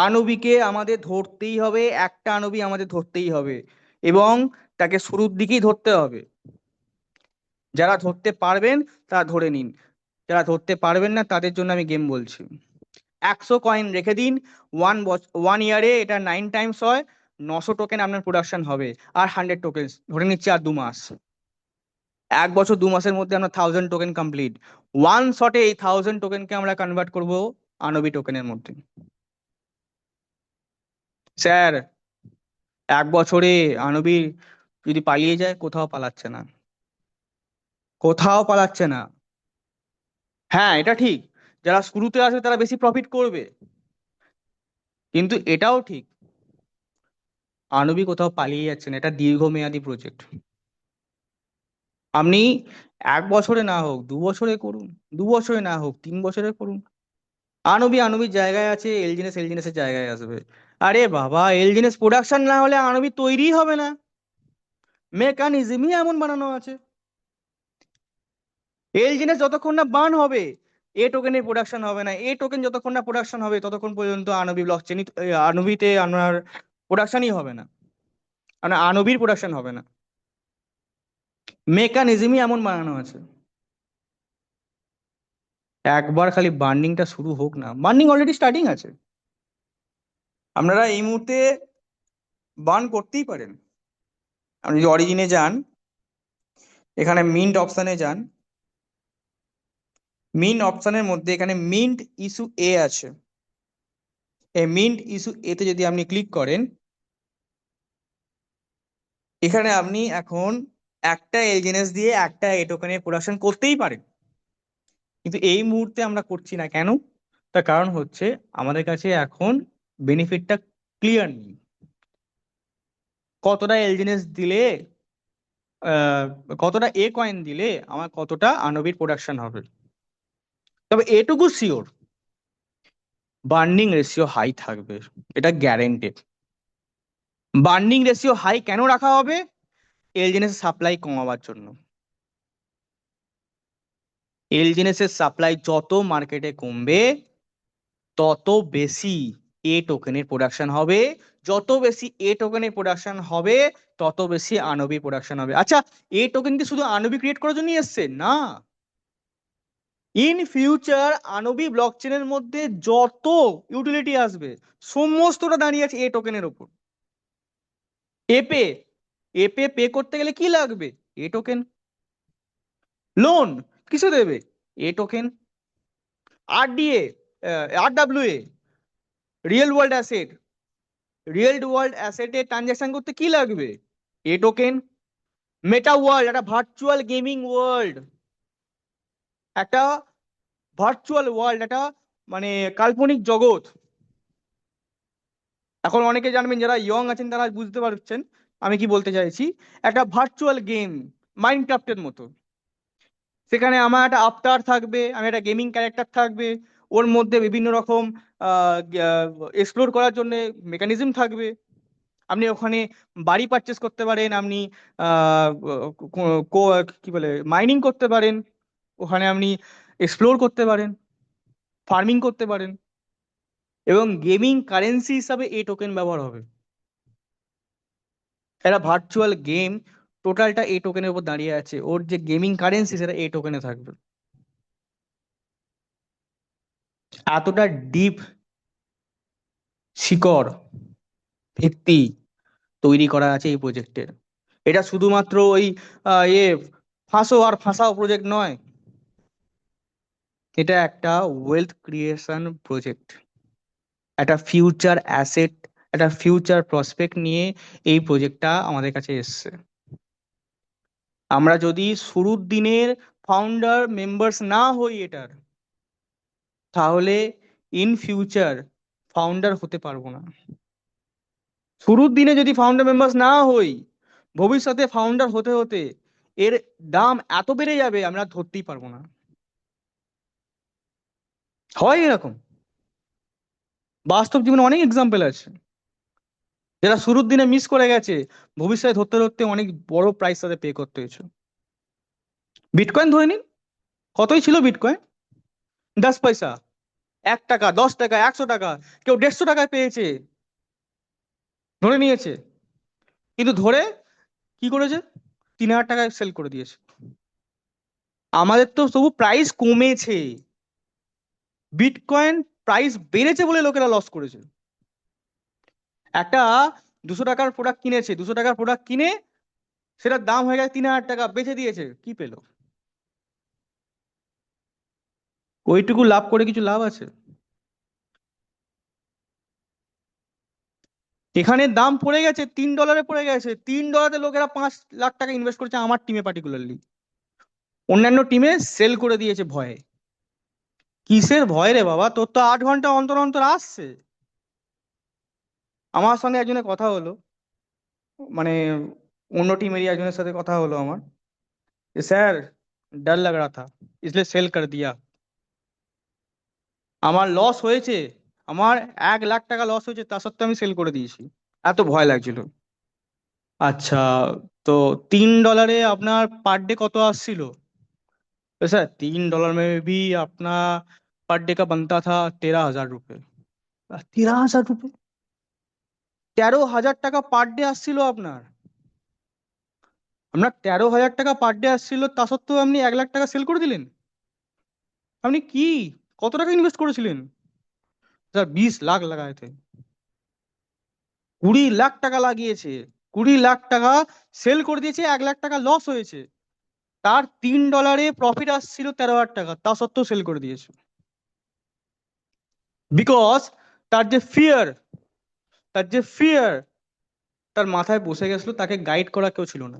আনবিকে আমাদের ধরতেই হবে, একটা আনবি আমাদের ধরতেই হবে, এবং তাকে শুরুর দিকেই ধরতে হবে। যারা ধরতে পারবেন তারা ধরে নিন, যারা ধরতে পারবেন না তাদের জন্য আমি গেম বলছি। 100 কয়েন রেখে দিন, 1 ইয়ারে এটা 9 টাইমস হয়, 900 টোকেন আপনার প্রোডাকশন হবে। আর 100 টোকেন ধরে নিচ্ছি আর 2 মাস। 1 বছর 2 মাসের মধ্যে আমরা 1000 টোকেন কমপ্লিট। ওয়ান শটে এই 1000 টোকেনকে আমরা কনভার্ট করব আনবি টোকেনের মধ্যে। স্যার, 1 বছরে আনবি যদি পালিয়ে যায়, কোথাও পালাচ্ছে না, কোথাও পালাচ্ছে না। হ্যাঁ, এটা ঠিক, যারা শুরুতে আসবে তারা বেশি প্রফিট করবে, কিন্তু এটাও ঠিক আনবি কোথাও পালিয়ে যাচ্ছে না, এটা দীর্ঘমেয়াদী প্রজেক্ট। আপনি 1 বছরে না হোক 2 বছরে করুন, 2 বছরে না হোক 3 বছরে করুন। আনবি আনবির জায়গায় আছে, এলজিনেস এলজিনেসের জায়গায় আসবে। আরে বাবা, এলজিনেস প্রোডাকশন না হলে আনবি তৈরিই হবে না, মেকানিজমই এমন বানানো আছে। এলজিনেস যতক্ষণ না বার্ন হবে, এ টোকেনের প্রোডাকশন হবে না। এ টোকেন যতক্ষণ না প্রোডাকশন হবে, ততক্ষণ পর্যন্ত আনবি ব্লকচেন, আনবিতে আপনার প্রোডাকশনই হবে না, মানে আনবির প্রোডাকশন হবে না। মেকানিজমই এমন বানানো আছে। একবার খালি বার্নিংটা শুরু হোক না, বার্নিং অলরেডি স্টার্টিং আছে। আপনারা এই মুহূর্তে বার্ন করতেই পারেন। আপনি যদি অরিজিনে যান, এখানে মিন্ট অপশানে যান, মিন্ট অপশানের মধ্যে এখানে মিন্ট ইস্যু এ আছে। এই মিন্ট ইস্যু এতে যদি আপনি ক্লিক করেন, এখানে আপনি এখন একটা এলজিএনএস দিয়ে একটা এ টোকেনের প্রোডাকশন করতেই পারেন, কিন্তু এই মুহূর্তে আমরা করছি না। কেন? তার কারণ হচ্ছে আমাদের কাছে এখন বেনিফিটটা ক্লিয়ার নেই। কতটা এলজিএনএস দিলে, আহ, কতটা এ কয়েন দিলে আমার কতটা আনবির প্রোডাকশন হবে। তবে এটুকু শিওর, বার্নিং রেশিও হাই থাকবে, এটা গ্যারেন্টেড। বার্নিং রেশিও হাই কেন রাখা হবে? এলজিএনএস সাপ্লাই কমাবার জন্য। এলজিএনএস এর সাপ্লাই যত মার্কেটে কমবে, তত বেশি এ টোকেনের প্রোডাকশন হবে। যত বেশি এ টোকেনের প্রোডাকশন হবে, তত বেশি আনবি প্রোডাকশন হবে। আচ্ছা, এ টোকেন কি শুধু আনবি ক্রিয়েট করার জন্যই এসছে? না, ইন ফিউচার আনবি ব্লকচেনের মধ্যে যত ইউটিলিটি আসবে, সমস্তটা দাঁড়িয়ে আছে এ টোকেনের উপর। এপে এপে পে করতে গেলে কি লাগবে? A token. লোন কিসে দেবে? A token. RDA, RWA, real world asset, real world অ্যাসেটে ট্রানজাকশন করতে কি লাগবে? A token. মেটা ওয়ার্ল্ড, একটা ভার্চুয়াল গেমিং ওয়ার্ল্ড, একটা ভার্চুয়াল ওয়ার্ল্ড, একটা মানে কাল্পনিক জগৎ। এখন অনেকে জানবেন, যারা ইয়ং আছেন তারা বুঝতে পারছেন আমি কি বলতে চাইছি। একটা ভার্চুয়াল গেম, মাইনক্রাফটের মতো। সেখানে আমার একটা আবতার থাকবে, আমি একটা গেমিং ক্যারেক্টার থাকবে, ওর মধ্যে বিভিন্ন রকম এক্সপ্লোর করার জন্য মেকানিজম থাকবে। আপনি ওখানে বাড়ি পারচেস করতে পারেন, আপনি আহ, কি বলে মাইনিং করতে পারেন, ওখানে আপনি এক্সপ্লোর করতে পারেন, ফার্মিং করতে পারেন, এবং গেমিং কারেন্সি হিসাবে এই টোকেন ব্যবহার হবে। একটা ভার্চুয়াল গেম টোটালটা এই টোকেনের উপর দাঁড়িয়ে আছে, ওর যে গেমিং কারেন্সি সেটা এই টোকেনে থাকবে। এতটা ডিপ শিকড়, ভিত্তি তৈরি করা আছে এই প্রজেক্টের। এটা শুধুমাত্র ওই ফাঁসো আর ফাঁসাও প্রজেক্ট নয়, এটা একটা ওয়েলথ ক্রিয়েশন প্রজেক্ট, একটা ফিউচার অ্যাসেট, একটা ফিউচার প্রসপেক্ট নিয়ে এই প্রজেক্টটা আমাদের কাছে এসছে। আমরা যদি শুরুর দিনের ফাউন্ডার মেম্বার্স না হই এটার, তাহলে ইন ফিউচার ফাউন্ডার হতে পারবো না। শুরুর দিনে যদি ফাউন্ডার মেম্বার্স না হই, ভবিষ্যতে ফাউন্ডার হতে হতে এর দাম এত বেড়ে যাবে আমরা ধরতেই পারবো না। হয় এরকম, বাস্তব জীবনে অনেক এক্সাম্পল আছে, যারা শুরুর দিনে মিস করে গেছে, ভবিষ্যতে ধরতে ধরতে অনেক বড় প্রাইস তাদের পে করতে হয়েছে। বিটকয়েন ধরে নিন, কতই ছিল বিটকয়েন? 10 পয়সা, 1 টাকা, 10 টাকা, 100 টাকা, কেউ 150 টাকায় পেয়েছে, ধরে নিয়েছে। কিন্তু ধরে কি করেছে? 3000 টাকায় সেল করে দিয়েছে। আমাদের তো তবু প্রাইস কমেছে, বিটকয়েন প্রাইস বেড়েছে বলে লোকেরা লস করেছে। একটা 200 টাকার প্রোডাক্ট কিনেছে, 200 টাকার প্রোডাক্ট কিনে সেটার দাম হয়ে গেছে 3,000 টাকা, বেচে দিয়েছে, কি পেলো? ওইটুকু লাভ করে কিছু লাভ আছে? এখানে দাম পড়ে গেছে, $3 পড়ে গেছে, $3 লোকেরা 5 লাখ টাকা ইনভেস্ট করেছে আমার টিমে পার্টিকুলারলি। অন্যান্য টিমে সেল করে দিয়েছে ভয়ে। কিসের ভয় রে বাবা? তোর তো 8 ঘন্টা অন্তর অন্তর আসছে। আমার সঙ্গে একজনের কথা হলো, মানে অন্য টিমেরই একজনের সাথে কথা হলো আমার, যে স্যার डर लग रहा था इसलिए सेल कर दिया। আমার লস হয়েছে, আমার 1 লাখ টাকা লস হয়েছে, তা সত্ত্বেও আমি সেল করে দিয়েছি, এত ভয় লাগছিল। আচ্ছা, তো $3 আপনার পার ডे कत আসছিল? तो सर $3 में भी अपना पर डे का बनता था 13,000 रुपये। 13,000 रुपये? 13,000 টাকা পার ডে আসছিল আপনার? আপনার 13,000 টাকা পার ডে আসছিল, তা সত্ত্বেও আপনি 1 লাখ টাকা সেল করে দিলেন? আপনি কি, কত টাকা ইনভেস্ট করেছিলেন? স্যার 20 লাখ লাগাए थे। 20 লাখ টাকা লাগিয়েছে, 20 লাখ টাকা সেল করে দিয়েছে, 1 লাখ টাকা লস হয়েছে। তার $3 প্রফিট আসছিল 13,000 টাকা, তা সত্ত্বেও সেল করে দিয়েছে। বিকজ তার যে ফিয়ার, তার যে ফিয়ার তার মাথায় বসে গেছিল, তাকে গাইড করা কেউ ছিল না।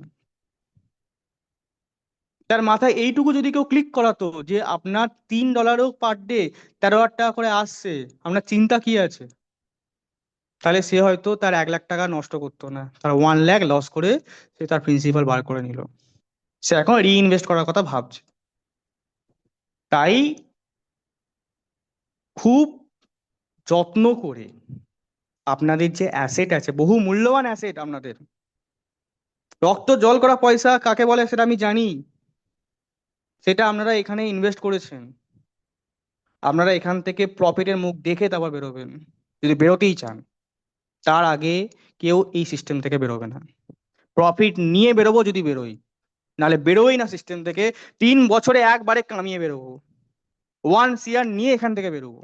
তার মাথায় এইটুকু যদি কেউ ক্লিক করাতো যে আপনার $3 পার ডে 13,000 টাকা করে আসছে, আপনার চিন্তা কি আছে, তাহলে সে হয়তো তার 1 লাখ টাকা নষ্ট করতো না, তার 1 লাখ লস করে সে তার প্রিন্সিপাল বার করে নিল। সে এখন রিইনভেস্ট করার কথা ভাবছে। তাই খুব যত্ন করে আপনাদের যে অ্যাসেট আছে, বহু মূল্যবান অ্যাসেট আপনাদের, রক্ত জল করা পয়সা কাকে বলে সেটা আমি জানি, সেটা আপনারা এখানে ইনভেস্ট করেছেন। আপনারা এখান থেকে প্রফিটের মুখ দেখে তারপর বেরোবেন, যদি বেরোতেই চান। তার আগে কেউ এই সিস্টেম থেকে বেরোবে না। প্রফিট নিয়ে বেরোবো যদি বেরোই, নাহলে বেরোই না সিস্টেম থেকে। 3 বছরে একবারে কামিয়ে বেরোবো, 1 ইয়ার নিয়ে এখান থেকে বেরোবো।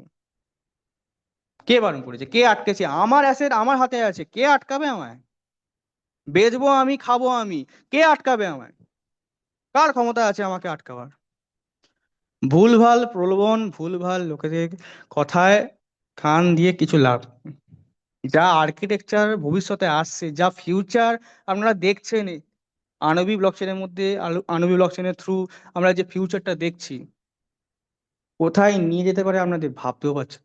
কে বারণ করেছে? কে আটকেছে? আমার অ্যাসেট আমার হাতে আছে, কে আটকাবে আমায়? বেচবো আমি, খাবো আমি, কে আটকাবে আমায়? কার ক্ষমতা আছে আমাকে আটকাবার? ভুলভাল প্রলোভন, ভুলভাল লোকেদের কথায় কান দিয়ে কিছু লাভ নেই। যা আর্কিটেকচার ভবিষ্যতে আসছে, যা ফিউচার আপনারা দেখছেন আনবি ব্লকচেনের মধ্যে, আনবি ব্লকচেনের থ্রু আমরা যে ফিউচারটা দেখছি, কোথায় নিয়ে যেতে পারে আপনাদের ভাবতেও পারছেন।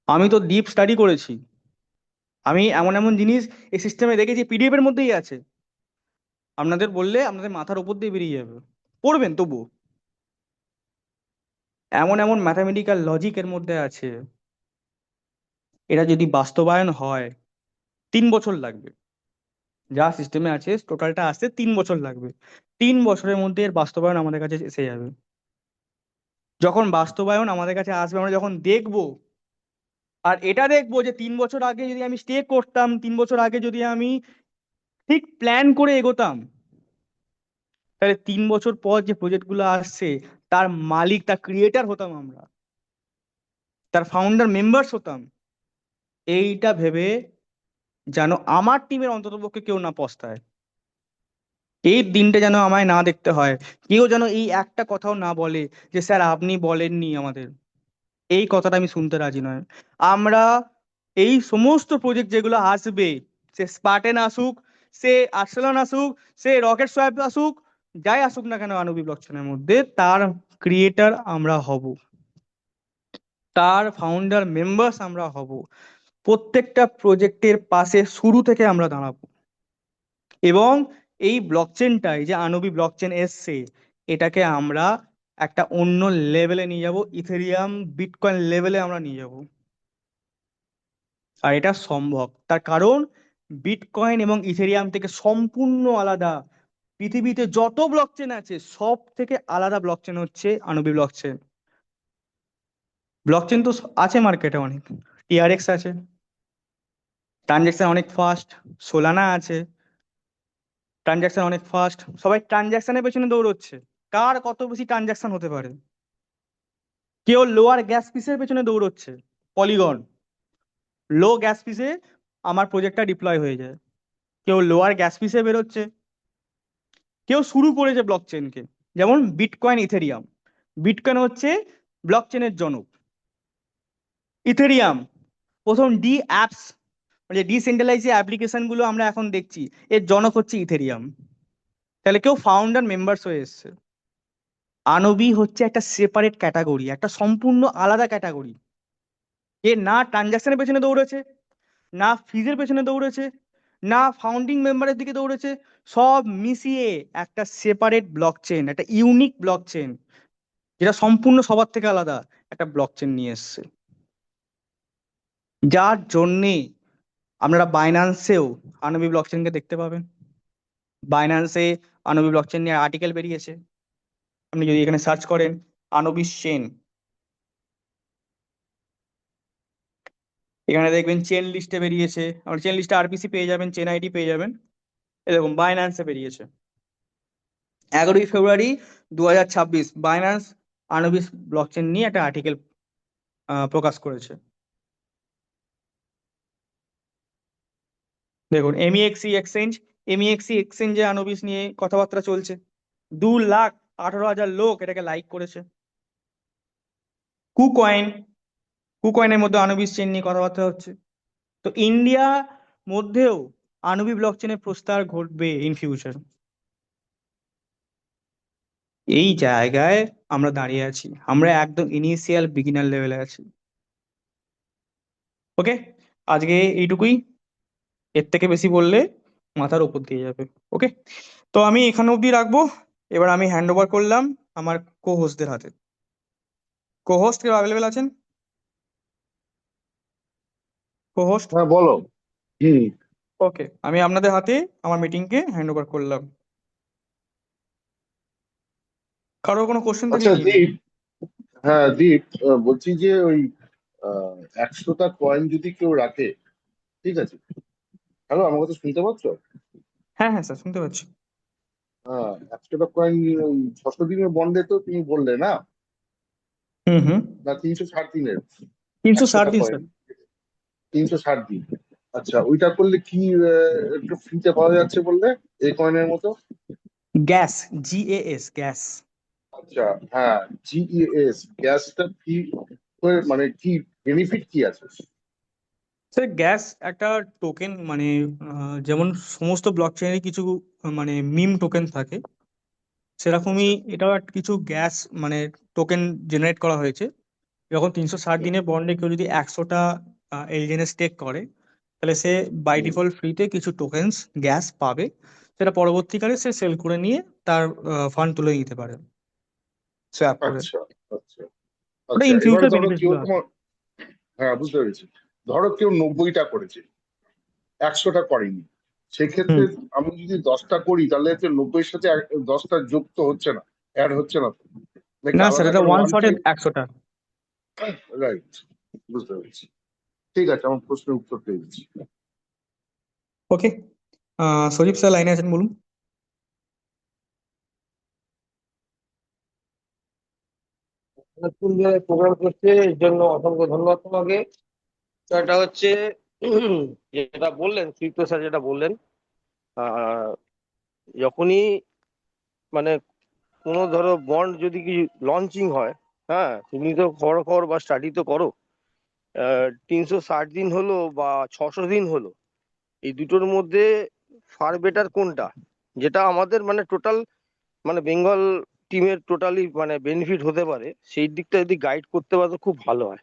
আমি তো ডিপ স্টাডি করেছি, আমি এমন এমন জিনিস এই সিস্টেমে দেখেছি, পিডিএফ এর মধ্যেই আছে। আপনাদের বললে আপনাদের মাথার উপর দিয়ে বেরিয়ে যাবে, পড়বেন তবু। এমন এমন ম্যাথামেটিক্যাল লজিক এর মধ্যে আছে, এটা যদি বাস্তবায়ন হয় 3 বছর লাগবে। যা সিস্টেমে আছে টোটালটা আসতে 3 বছর লাগবে। 3 বছরের মধ্যে এর বাস্তবায়ন আমাদের কাছে এসে যাবে। যখন বাস্তবায়ন আমাদের কাছে আসবে, আমরা যখন দেখবো, আর এটা দেখবো যে 3 বছর আগে যদি আমি স্টে করতাম, 3 বছর আগে যদি আমি ঠিক প্ল্যান করে এগোতাম, তাহলে 3 বছর পর যে প্রজেক্ট গুলো আসছে, তার মালিক, তার ক্রিয়েটার হতাম আমরা, তার ফাউন্ডার মেম্বার্স হতাম। এইটা ভেবে যেন আমার টিমের অন্ততপক্ষে কেউ না পস্তায়, এই দিনটা যেন আমায় না দেখতে হয়, কেউ যেন এই একটা কথাও না বলে যে স্যার আপনি বলেননি আমাদের। এই কথাটা আমি শুনতে রাজি নয়। আমরা এই সমস্ত প্রজেক্ট যেগুলো আসবে, সে স্পার্টেন আসুক, সে আর্সেলন আসুক, সে রকেট সোয়াপ আসুক, যাই আসুক না কেন আনবি ব্লকচেনের মধ্যে, তার ক্রিয়েটার আমরা হব, তার ফাউন্ডার মেম্বার্স আমরা হব। প্রত্যেকটা প্রজেক্টের পাশে শুরু থেকে আমরা দাঁড়াবো। এবং এই ব্লকচেনটাই যে আনবি ব্লকচেন এসছে, এটাকে আমরা একটা অন্য লেভেলে নিয়ে যাব, ইথেরিয়াম বিটকয়েন লেভেলে আমরা নিয়ে যাব। আর এটা সম্ভব, তার কারণ বিটকয়েন এবং ইথেরিয়াম থেকে সম্পূর্ণ আলাদা। পৃথিবীতে যত ব্লকচেন আছে সব থেকে আলাদা ব্লকচেন হচ্ছে আনবি ব্লকচেন। ব্লকচেন তো আছে মার্কেটে অনেক, টিআরএক্স আছে, ট্রানজেকশন অনেক ফাস্ট, সোলানা আছে, ট্রানজাকশন অনেক ফাস্ট, সবাই ট্রানজাকশনের পেছনে দৌড়চ্ছে। কার কত বেশি ট্রানজাকশন হতে পারে? কেউ লোয়ার গ্যাস পিসের পেছনে দৌড়চ্ছে, পলিগন, লো গ্যাস পিসে আমার প্রজেক্টটা ডিপ্লয় হয়ে যায়। কেউ লোয়ার গ্যাস ফিসে বেরোচ্ছে, কেউ শুরু করেছে ব্লক চেনকে, যেমন বিটকয়েন, ইথেরিয়াম। বিটকয়েন হচ্ছে ব্লক চেনের জনক। ইথেরিয়াম প্রথম ডি অ্যাপস, মানে ডিসেন্ট্রালাইজ যে অ্যাপ্লিকেশন গুলো আমরা এখন দেখছি, এর জনক হচ্ছে ইথেরিয়াম। তাহলে কেউ ফাউন্ডার মেম্বার্স হয়ে এসছে। আনবি হচ্ছে একটা সেপারেট ক্যাটাগরি, একটা সম্পূর্ণ আলাদা ক্যাটাগরি। এ না ট্রানজাকশনের পেছনে দৌড়েছে, না ফিজের পেছনে দৌড়েছে, না ফাউন্ডিং মেম্বারের দিকে দৌড়েছে। সব মিশিয়ে একটা সেপারেট ব্লক চেন, একটা ইউনিক ব্লক চেন, যেটা সম্পূর্ণ সবার থেকে আলাদা একটা ব্লক চেন নিয়ে এসছে। যার জন্যে আপনারা বাইন্যান্সেও আনবি ব্লক চেনকে দেখতে পাবেন। বাইন্যান্সে আনবি ব্লক চেন নিয়ে আর্টিকেল বেরিয়েছে। আপনি যদি এখানে সার্চ করেন আনবি চেন, এখানে দেখবেন চেন লিস্টে বেরিয়েছে। আমার চেন লিস্টে আরপিসি পেয়ে যাবেন, চেন আইডি পেয়ে যাবেন। এরকম বাইন্যান্সে বেরিয়েছে 11ই ফেব্রুয়ারি 2026, বাইন্যান্স আনবিস ব্লকচেন নিয়ে একটা আর্টিকেল প্রকাশ করেছে। দেখুন এমইএক্সি এক্সচেঞ্জ, এমইএক্সি এক্সচেঞ্জে আনবিস নিয়ে কথাবার্তা চলছে। 2,18,000 লোক এটাকে লাইক করেছে। কুকয়েন, কুকয়েনের মধ্যে আনবিস চেন নিয়ে কথাবার্তা হচ্ছে। তো ইন্ডিয়া মধ্যেও আনবি ব্লকচেনের প্রস্তার ঘটবে ইন ফিউচার। এই জায়গায় আমরা দাঁড়িয়ে আছি, আমরা একদম ইনিশিয়াল বিগিনার লেভেলে আছি। ওকে, আজকে এইটুকুই। এর থেকে বেশি বললে মাথার উপর দিয়ে যাবে। ওকে, তো আমি এখানে অবধি রাখবো। এবার আমি হ্যান্ড ওভার করলাম আমার কো হোস্টদের হাতে। কো হোস্ট কেউ অ্যাভেলেবেল আছেন? কো হোস্ট, হ্যাঁ বলো। হুম। ওকে, আমি আপনাদের হাতে আমার মিটিংকে হ্যান্ড ওভার করলাম। কারো কোনো কোশ্চেন থাকলে আচ্ছা নিয়ে নিন। দীপ, হ্যাঁ দীপ, বলছি যে ওই 100টা কয়েন যদি কেউ রাখে, ঠিক আছে? হ্যালো, আমার কথা শুনতে পাচ্ছ? হ্যাঁ হ্যাঁ স্যার, শুনতে পাচ্ছি। হ্যাঁ, 100টা কয়েন 600 দিনের বন্ডে তো তুমি বললে না? হুম হুম। না 360 দিনের? 360 একশোটা দিন কয়েন স্যার। 360 দিন। আচ্ছা, ওইটা করলে কি একটু ফ্রিতে পাওয়া যাচ্ছে বললে, এই কয়েনের মতো? Gas, GAS, gas. আচ্ছা, হ্যাঁ, জিইএস গ্যাসটা কি মানে কি বেনিফিট কি আছে? স্যার গ্যাস একটা টোকেন, মানে যেমন সমস্ত ব্লকচেনের কিছু মানে মিম টোকেন থাকে, সেরকমই আচ্ছা। এটাও একটা কিছু গ্যাস মানে টোকেন জেনারেট করা হয়েছে। যখন 360 দিনে বন্ডে কেউ যদি 100টা এলজেনে স্টেক করে, তাহলে সে বাই হুম। ডিফল্ট ফ্রিতে কিছু টোকেনস গ্যাস পাবে। সেটা পরবর্তীকালে সে সেল করে নিয়ে তার ফান্ড তুলে নিতে পারে সোয়াপ করে। আচ্ছা, আচ্ছা, ওটা আচ্ছা, ইন এবারে ফিউচার ধরো বেনিফিট কেউ গুলো আছে। তোমার, হ্যাঁ বুঝতে পেরেছি, ধরো কেউ 90টা করেছে, 100টা করেনি, সেক্ষেত্রে হুম। আমি যদি 10টা করি তাহলে হচ্ছে 90-এর সাথে 10টা যুক্ত হচ্ছে না, অ্যাড হচ্ছে না তো? নাকি না স্যার, আলাদা এটা করে ওয়ান ওয়ান শটে টাইম? 100টা। রাইট, বুঝতে পেরেছি। ঠিক আছে, আমার প্রশ্নের উত্তর পেয়ে গেছি। ওকে, সজীব স্যার লাইনে আছেন, বলুন। অনেকক্ষণ ধরে প্রোগ্রাম করছে, এর জন্য অসংখ্য ধন্যবাদ তোমাকে। তো এটা হচ্ছে যেটা বললেন সুদীপ্ত স্যার, যেটা বললেন, আহ, যখনই মানে কোনো ধরো বন্ড যদি কি লঞ্চিং হয়, হ্যাঁ তুমি তো খবর খবর বা স্টাডি তো করো। 360 দিন হলো বা 600 দিন হলো, এই দুটোর মধ্যে ফার বেটার কোনটা, যেটা আমাদের মানে টোটাল মানে বেঙ্গল টিমের টোটালি মানে বেনিফিট হতে পারে, সেই দিকটা যদি গাইড করতে পারো তো খুব ভালো হয়।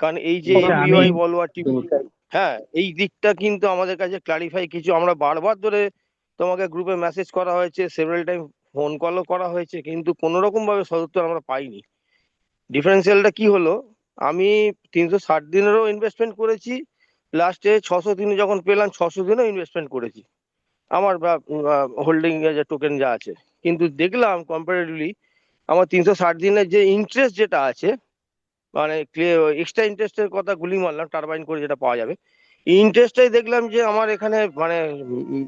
কারণ এই যে ওকে, আমি এপিওয়াই বলো আর টিপিআই, হ্যাঁ এই দিকটা কিন্তু আমাদের কাছে ক্লারিফাই কিছু, আমরা বারবার ধরে তোমাকে গ্রুপে মেসেজ করা হয়েছে, সেভারাল টাইম ফোন কলও করা হয়েছে, কিন্তু কোনো রকম ভাবে সদুত্তর আমরা পাইনি। ডিফারেন্সিয়ালটা কি হলো, আমি 360 দিনেরও ইনভেস্টমেন্ট করেছি, লাস্টে 600 দিনে যখন পেলাম 600 দিনও ইনভেস্টমেন্ট করেছি আমার হোল্ডিং যে টোকেন যা আছে। কিন্তু দেখলাম কম্পারেটিভলি আমার 360 দিনের যে ইন্টারেস্ট যেটা আছে, মানে এক্সট্রা ইন্টারেস্টের কথা গুলি মারলাম, টারবাইন করে যেটা পাওয়া যাবে, ইন্টারেস্টটাই দেখলাম যে আমার এখানে মানে উম,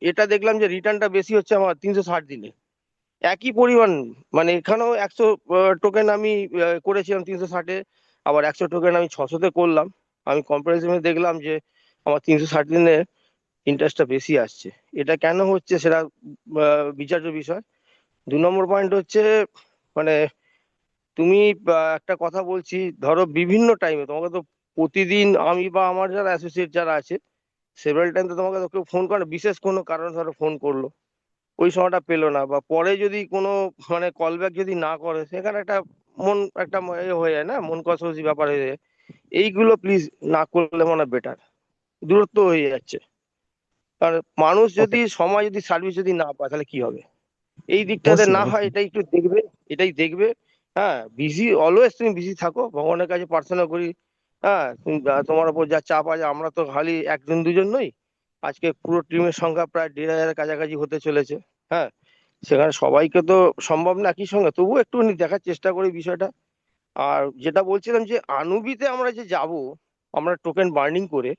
এটা দেখলাম যে রিটার্নটা বেশি হচ্ছে আমার 360 দিনে একই পরিমাণ। মানে এখানেও 100 টোকেন আমি করেছিলাম 360-এ, আবার 100 টোকেন আমি 600-তে করলাম। আমি কম্পারিজনে দেখলাম যে আমার 360 দিনে ইন্টারেস্টটা বেশি আসছে। এটা কেন হচ্ছে সেটা বিচার্য বিষয়। 2 নম্বর পয়েন্ট হচ্ছে মানে তুমি একটা কথা বলছি, ধরো বিভিন্ন টাইমে তোমাকে তো প্রতিদিন আমি বা আমার যারা অ্যাসোসিয়েট যারা আছে সেভারাল টাইম তো তোমাকে তো কেউ ফোন করে, বিশেষ কোনো কারণে ধরো ফোন করলো, ওই সময়টা পেলো না, বা পরে যদি কোনো মানে কল ব্যাক যদি না করে, সেখানে একটা মন একটা হয়ে যায় না, মন কষাকষি ব্যাপার হয়ে যায়। এইগুলো প্লিজ না করলে মনে হয় বেটার, দূরত্ব হয়ে যাচ্ছে। কারণ মানুষ ওকে। যদি সময় যদি সার্ভিস যদি না পায় তাহলে কি হবে? এই দিকটাতে অবশ্যই না হয় অবশ্যই। এটাই একটু দেখবে, এটাই দেখবে। হ্যাঁ, বিজি অলওয়েজ তুমি বিজি থাকো, ভগবানের কাছে প্রার্থনা করি। হ্যাঁ, তোমার উপর যা চাপ আছে, আমরা তো খালি একজন দুজন নই, আজকে পুরো টিমের সংখ্যা প্রায় 1,500 কাছাকাছি হতে চলেছে। হ্যাঁ, সেখানে সবাইকে তো সম্ভব না একই সঙ্গে, তবুও একটুখানি দেখার চেষ্টা করি বিষয়টা। আর যেটা বলছিলাম যে আনুবিতে আমরা যে যাব, আমরা টোকেন বার্নিং করে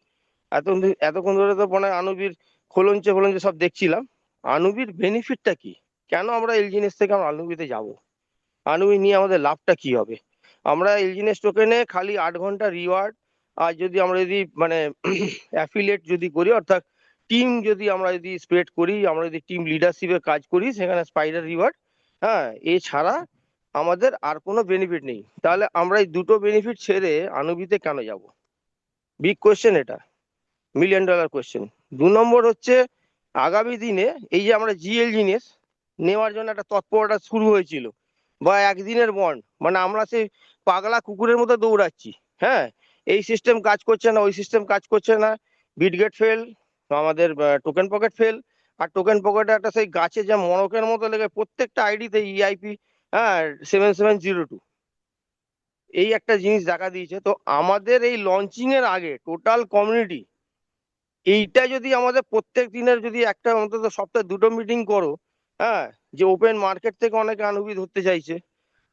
এতক্ষণ ধরে তো মানে আনুবির খোলঞ্চে ফলঞ্চে সব দেখছিলাম। আনুবির বেনিফিটটা কি? কেন আমরা এলজিনেস থেকে আমরা আনুবিতে যাব? আনুবি নিয়ে আমাদের লাভটা কি হবে? আমরা এলজিনেস টোকেনে খালি 8 ঘন্টা রিওয়ার্ড, আর যদি আমরা যদি মানে অ্যাফিলিয়েট যদি করি, অর্থাৎ টিম যদি আমরা যদি স্প্রেড করি, আমরা যদি টিম লিডারশিপে কাজ করি, সেখানে স্পাইডার রিওয়ার্ড। হ্যাঁ, এছাড়া আমাদের আর কোনো বেনিফিট নেই। তাহলে আমরা এই দুটো বেনিফিট ছেড়ে আনুবিতে কেন যাব? বিগ কোয়েশ্চেন এটা, $1,000,000 কোয়েশ্চেন। 2 নম্বর হচ্ছে আগামী দিনে এই যে আমরা জিএল জিনিস নেওয়ার জন্য একটা তৎপরতা শুরু হয়েছিল, বা একদিনের বন্ড, মানে আমরা সেই পাগলা কুকুরের মতো দৌড়াচ্ছি। হ্যাঁ, এই সিস্টেম কাজ করছে না, ওই সিস্টেম কাজ করছে না, বিটগেট ফেল, আমাদের টোকেন পকেট ফেল। আর টোকেন পকেটে একটা সেই গাছে যে মড়কের মতো লেগে প্রত্যেকটা আইডিতে ইআইপি, হ্যাঁ, 7702, এই একটা জিনিস দেখা দিয়েছে। তো আমাদের এই লঞ্চিং এর আগে টোটাল কমিউনিটি, এইটা যদি আমাদের প্রত্যেক দিনের যদি একটা অন্তত সপ্তাহে 2টো মিটিং করো, হ্যাঁ, যে ওপেন মার্কেট থেকে অনেকে আনুবি ধরতে চাইছে,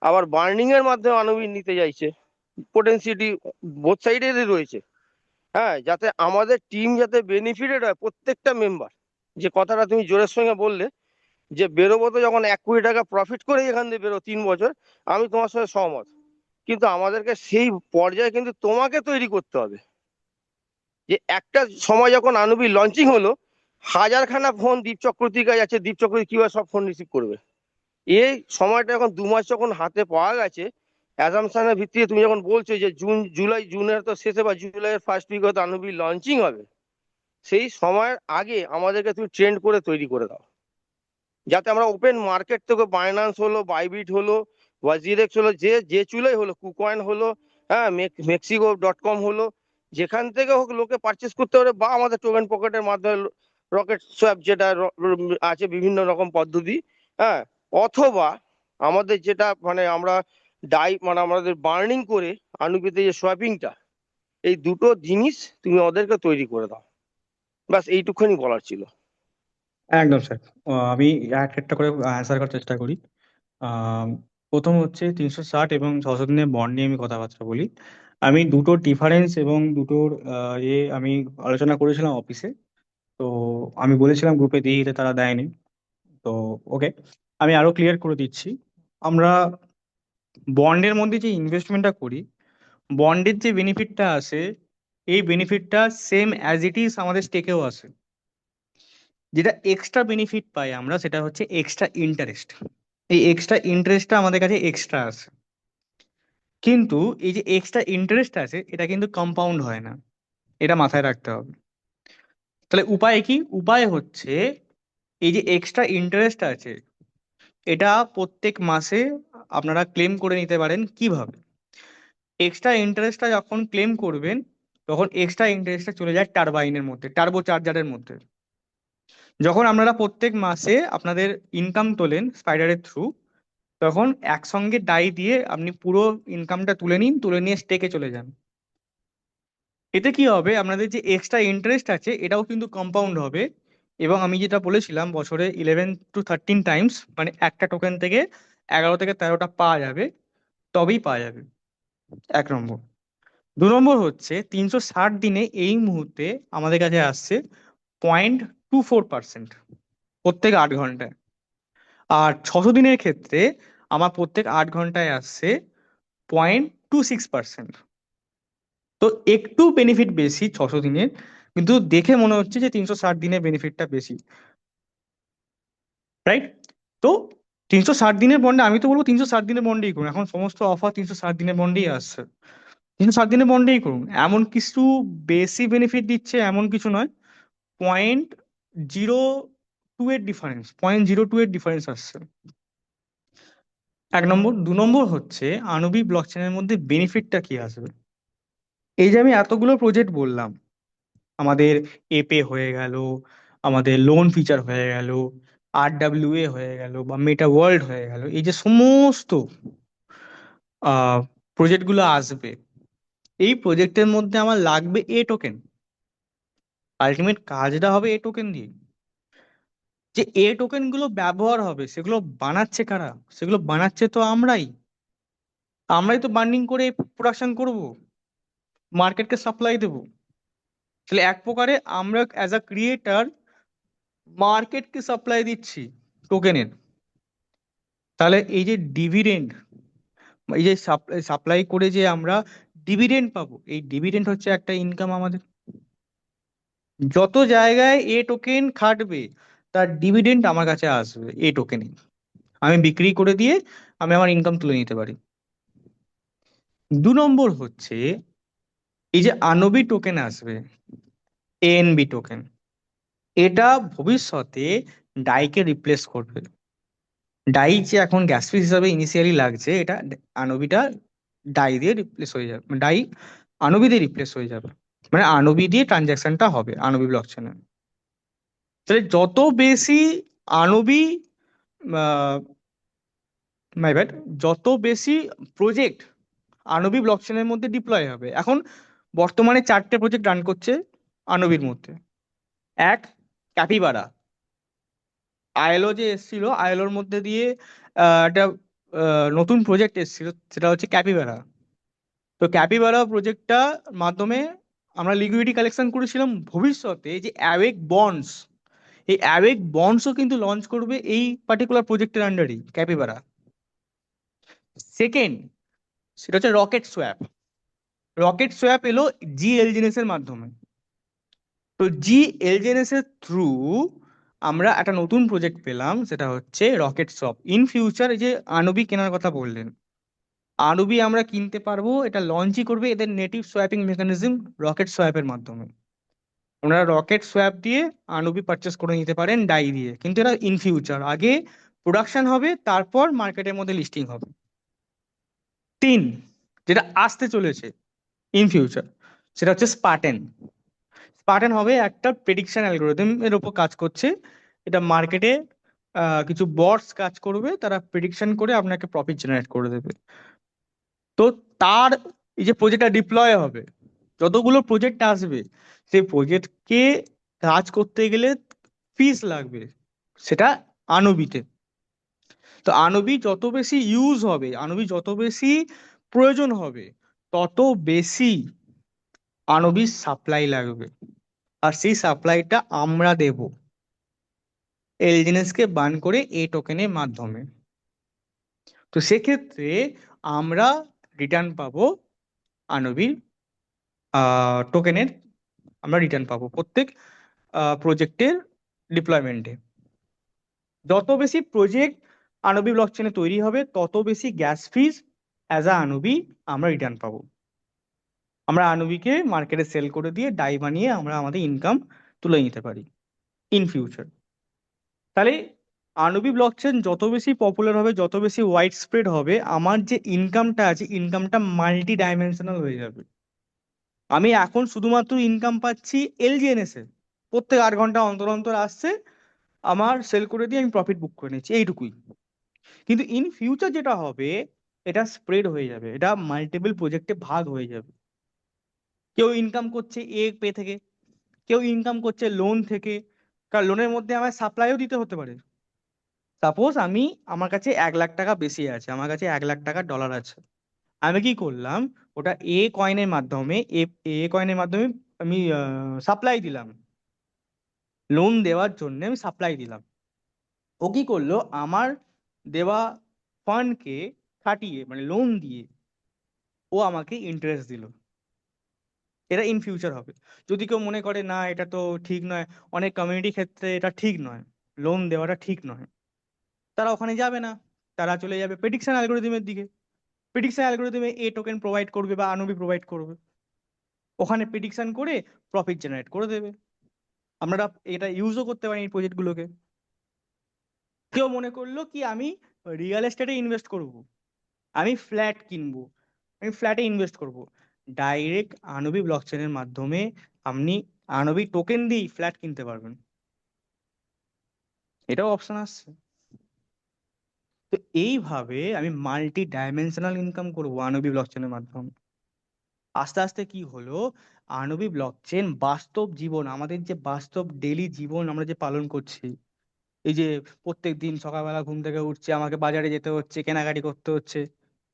আবার বার্নিং এর মাধ্যমে আনুবি নিতে চাইছে, পোটেন্সিয়ালিটি বোথ সাইডেরই রয়েছে। হ্যাঁ, যাতে আমাদের টিম যাতে বেনিফিটেড হয় প্রত্যেকটা মেম্বার। যে কথাটা তুমি জোরের সঙ্গে বললে, যে বেরোবো তো যখন 1 কোটি টাকা প্রফিট করে এখান থেকে বেরো 3 বছর, আমি তোমার সঙ্গে সহমত। কিন্তু আমাদেরকে সেই পর্যায়ে কিন্তু তোমাকে তৈরি করতে হবে, যে একটা সময় যখন আনুবি লঞ্চিং হলো, হাজারখানা ফোন দীপ চক্রবর্তীর কাছে আছে, দীপ চক্রবর্তী কিভাবে সব ফোন রিসিভ করবে? এই সময়টা এখন 2 মাস যখন হাতে পাওয়া গেছে, অ্যাজাম্পশনের ভিত্তিতে তুমি যখন বলছো যে জুনের তো শেষে বা জুলাইয়ের ফার্স্ট উইক হয়তো আনুবি লঞ্চিং হবে, সেই সময়ের আগে আমাদেরকে তুমি ট্রেন্ড করে তৈরি করে দাও, যাতে আমরা ওপেন মার্কেট থেকে বাইন্যান্স হলো, বাইবিট হলো, ওয়াজিরেক্স হলো, যে যে চুলাই হলো, কুকয়েন হলো, হ্যাঁ, মেক্সিকো.com হলো, যেখান থেকে হোক লোকে পারচেস করতে পারে, বা আমাদের টোকেন পকেটের মাধ্যমে রকেট সোয়াপ যেটা আছে, বিভিন্ন রকম পদ্ধতি। হ্যাঁ, অথবা আমাদের যেটা মানে আমরা মানে আমাদের বার্নিং করে আনুবিতে যে সোয়াপিংটা, এই দুটো জিনিস তুমি ওদেরকে তৈরি করে দাও। ব্যাস এইটুকুনি বলার ছিল। একদম স্যার। আমি একটা একটা করে অ্যান্সার করার চেষ্টা করি। আম, প্রথম হচ্ছে 360 এবং 600 দিনের বন্ড নিয়ে আমি কথাবার্তা বলি। আমি দুটোর ডিফারেন্স এবং দুটোর আমি আলোচনা করেছিলাম অফিসে। তো আমি বলেছিলাম গ্রুপে দিতে, তারা দেয়নি। তো ওকে, আমি আরো ক্লিয়ার করে দিচ্ছি। আমরা বন্ডের মধ্যে যে ইনভেস্টমেন্টটা করি, বন্ডের যে বেনিফিটটা আসে, এই বেনিফিটটা সেম অ্যাজ ইট ইজ আমাদের স্টেকেও আসে। যেটা এক্সট্রা বেনিফিট পাই আমরা, সেটা হচ্ছে এক্সট্রা ইন্টারেস্ট। এই এক্সট্রা ইন্টারেস্টটা আমাদের কাছে এক্সট্রা আছে। কিন্তু এই যে এক্সট্রা ইন্টারেস্ট আছে, এটা কিন্তু কম্পাউন্ড হয় না, এটা মাথায় রাখতে হবে। তাহলে উপায় কি? উপায় হচ্ছে এই যে এক্সট্রা ইন্টারেস্ট আছে, এটা প্রত্যেক মাসে আপনারা ক্লেম করে নিতে পারেন। কিভাবে? এক্সট্রা ইন্টারেস্টটা যখন ক্লেম করবেন, তখন এক্সট্রা ইন্টারেস্টটা চলে যায় টারবাইনের মধ্যে, টার্বো চার্জারের মধ্যে। যখন আপনারা প্রত্যেক মাসে আপনাদের ইনকাম তোলেন স্পাইডারের থ্রু, তখন একসঙ্গে ডাই দিয়ে আপনি পুরো ইনকামটা তুলে নিন, তুলে নিয়ে স্টেকে চলে যান। এতে কি হবে, আপনাদের যে এক্সট্রা ইন্টারেস্ট আছে এটাও কিন্তু কম্পাউন্ড হবে। এবং আমি যেটা বলেছিলাম, বছরে 11 to 13 টাইমস, মানে একটা টোকেন থেকে 11 থেকে 13টা পাওয়া যাবে, তবেই পাওয়া যাবে। 1 নম্বর। 2 নম্বর হচ্ছে 360 দিনে এই মুহূর্তে আমাদের কাছে আসছে 0.24% প্রত্যেক 8 ঘন্টায়। আর 600 দিনের ক্ষেত্রে আমার প্রত্যেক 8 ঘন্টায় আসছে 0.26%। তো একটু বেনিফিট বেশি 600 দিনের, কিন্তু দেখে মনে হচ্ছে যে 360 দিনের বেনিফিটটা বেশি, রাইট? তো 360 দিনের বন্ডে আমি তো বলবো 360 দিনের বন্ডেই করুন, এখন সমস্ত অফার 360 দিনের বন্ডেই আসছে, 360 দিনের বন্ডেই করুন। এমন কিছু বেশি বেনিফিট দিচ্ছে এমন কিছু নয়, 0.02 এর ডিফারেন্স আসছে। 1 নম্বর। 2 নম্বর হচ্ছে আণবিক ব্লকচেনের মধ্যে বেনিফিটটা কি আসবে। এই যে আমি এতগুলো প্রজেক্ট বললাম, আমাদের এপে হয়ে গেল, আমাদের লোন ফিচার হয়ে গেল, RWA হয়ে গেল, বা মেটা ওয়ার্ল্ড হয়ে গেল, এই যে সমস্ত প্রজেক্টগুলো আসবে, এই প্রজেক্টের মধ্যে আমার লাগবে এ টোকেন। আলটিমেট কাজটা হবে এ টোকেন দিয়ে। যে এ টোকেন গুলো ব্যবহার হবে সেগুলো বানাচ্ছে কারা? সেগুলো বানাচ্ছে তো আমরাই তো বার্নিং করে প্রোডাকশন করব, মার্কেটকে সাপ্লাই দেবো। তাহলে এক প্রকারে আমরা অ্যাজ আ ক্রিয়েটার মার্কেটকে সাপ্লাই দিচ্ছি টোকেনের। তাহলে এই যে ডিভিডেন্ড, এই যে সাপ্লাই করে যে আমরা ডিভিডেন্ড পাবো, এই ডিভিডেন্ড হচ্ছে একটা ইনকাম আমাদের। যত জায়গায় এ টোকেন খাটবে তার ডিভিডেন্ড আমার কাছে আসবে এ টোকেনে, আমি বিক্রি করে দিয়ে আমি আমার ইনকাম তুলে নিতে পারি। 2 নম্বর হচ্ছে এই যে আনবি টোকেন আসবে, এএনবি টোকেন, এটা ভবিষ্যতে ডাইকে রিপ্লেস করবে। ডাই যে এখন গ্যাস ফিস হিসাবে ইনিশিয়ালি লাগছে, এটা আণবিটা ডাই দিয়ে রিপ্লেস হয়ে যাবে, ডাই আণবি দিয়ে রিপ্লেস হয়ে যাবে, মানে আণবি দিয়ে ট্রানজাকশনটা হবে আণবি ব্লকচেনে। তাহলে যত বেশি আণবি, মাই ব্যাড, যত বেশি প্রজেক্ট আণবি ব্লকচেনের মধ্যে ডিপ্লয় হবে। এখন বর্তমানে 4টে প্রজেক্ট রান করছে আণবির মধ্যে। এক, ক্যাপিবারা। আইএলও যে এসছিল, আইএলওর মধ্যে দিয়ে একটা নতুন প্রজেক্ট এসেছিল, সেটা হচ্ছে ক্যাপিবারা। তো ক্যাপিবারা প্রজেক্টটা মাধ্যমে আমরা লিকুইডিটি কালেকশন করেছিলাম। ভবিষ্যতে যে অ্যাওয়েক বন্ডস, এই অ্যাওয়েক বন্ডসও কিন্তু লঞ্চ করবে এই পার্টিকুলার প্রজেক্টের আন্ডারেই ক্যাপিবারা। সেকেন্ড, সেটা হচ্ছে রকেট সোয়াপ। রকেট সোয়াপ এলো জি এলজিনেস এর মাধ্যমে। তো জি এলজিনেস এর থ্রু আমরা একটা নতুন প্রজেক্ট পেলাম, সেটা হচ্ছে রকেট সোয়াপ। ইন ফিউচার এই যে আণবি কেনার কথা বললেন, আরবি আমরা কিনতে পারবো, এটা লঞ্চই করবে এদের নেটিভ সোয়াপিং মেকানিজম রকেট সোয়াপের মাধ্যমে। আপনারা রকেট সোয়াপ দিয়ে আরবি পারচেস করে নিতে পারেন ডাই দিয়ে, কিন্তু এটা ইন ফিউচার, আগে প্রোডাকশন হবে তারপর মার্কেটের মধ্যে লিস্টিং হবে। 3, যেটা আসতে চলেছে ইন ফিউচার, সেটা হচ্ছে স্পার্টেন। স্পার্টেন হবে একটা প্রেডিকশন অ্যালগোরিদম এর উপর কাজ করছে। এটা মার্কেটে কিছু বটস কাজ করবে, তারা প্রেডিকশন করে আপনাকে প্রফিট জেনারেট করে দেবে। তো তার এই যে প্রজেক্টটা ডিপ্লয় হবে, যতগুলো প্রজেক্ট আসবে, সেই প্রজেক্টকে কাজ করতে গেলে ফিস লাগবে, সেটা আনবিতে। তো আনবি যত বেশি ইউজ হবে, আনবি যত বেশি প্রয়োজন হবে, তত বেশি আনবির সাপ্লাই লাগবে। আর সেই সাপ্লাইটা আমরা দেব এলজিনেসকে বার্ন করে এ টোকেনের মাধ্যমে। তো সেক্ষেত্রে আমরা রিটার্ন পাবো আনবির টোকেনের, আমরা রিটার্ন পাবো প্রত্যেক প্রজেক্টের ডিপ্লয়মেন্টে। যত বেশি প্রজেক্ট আনবি ব্লকচেনে তৈরি হবে, তত বেশি গ্যাস ফিজ অ্যাজ আ আনবি আমরা রিটার্ন পাবো। আমরা আনবিকে মার্কেটে সেল করে দিয়ে ডাই বানিয়ে আমরা আমাদের ইনকাম তুলে নিতে পারি ইন ফিউচার। তাহলে আনবি ব্লকচেন যত বেশি পপুলার হবে, যত বেশি ওয়াইড স্প্রেড হবে, আমার যে ইনকামটা আছে, ইনকামটা মাল্টি ডাইমেনশনাল হয়ে যাবে। আমি এখন শুধুমাত্র ইনকাম পাচ্ছি এলজিএনএস এ, প্রত্যেক 8 ঘন্টা অন্তর অন্তর আসছে, আমার সেল করে দিয়ে আমি প্রফিট বুক করে নিচ্ছি, এইটুকুই। কিন্তু ইন ফিউচার যেটা হবে, এটা স্প্রেড হয়ে যাবে, এটা মাল্টিপল প্রজেক্টে ভাগ হয়ে যাবে। কেউ ইনকাম করছে এ পে থেকে, কেউ ইনকাম করছে লোন থেকে, কারণ লোনের মধ্যে আমার সাপ্লাইও দিতে হতে পারে। সাপোজ আমার কাছে 1 লাখ টাকা বেশি আছে, আমার কাছে 1 লাখ টাকা ডলার আছে, আমি কি করলাম, ওটা এ কয়েনের মাধ্যমে, এ কয়েনের মাধ্যমে আমি সাপ্লাই দিলাম, লোন দেওয়ার জন্য আমি সাপ্লাই দিলাম। ও কি করলো, আমার দেওয়া ফান্ডকে খাটিয়ে, মানে লোন দিয়ে ও আমাকে ইন্টারেস্ট দিল। এটা ইন ফিউচার হবে। যদি কেউ মনে করে না এটা তো ঠিক নয়, অনেক কমিউনিটি ক্ষেত্রে এটা ঠিক নয়, লোন দেওয়াটা ঠিক নয়, তারা ওখানে যাবে না, তারা চলে যাবে প্রেডিকশন অ্যালগোরিদমের দিকে। প্রেডিকশন অ্যালগোরিদমে এ টোকেন প্রোভাইড করবে বা আনুবি প্রোভাইড করবে, ওখানে প্রেডিকশন করে প্রফিট জেনারেট করে দেবে। আমরা এটা ইউজও করতে পারি এই প্রজেক্টগুলোকে। কেউ মনে করলো কি আমি রিয়েল এস্টেটে ইনভেস্ট করব, আমি ফ্ল্যাট কিনবো, আমি ফ্ল্যাটে ইনভেস্ট করব, ডাইরেক্ট আনবি ব্লকচেনের মাধ্যমে আপনি আনবি টোকেন দিয়েই ফ্ল্যাট কিনতে পারবেন, এটাও অপশন আসছে। তো এইভাবে আমি মাল্টি ডাইমেনশনাল ইনকাম করবো আনবি ব্লকচেনের মাধ্যমে। আস্তে আস্তে কি হলো, আনবি ব্লকচেন বাস্তব জীবন, আমাদের যে বাস্তব ডেলি জীবন আমরা যে পালন করছি, এই যে প্রত্যেক দিন সকালবেলা ঘুম থেকে উঠছে, আমাকে বাজারে যেতে হচ্ছে, কেনাকাটি করতে হচ্ছে,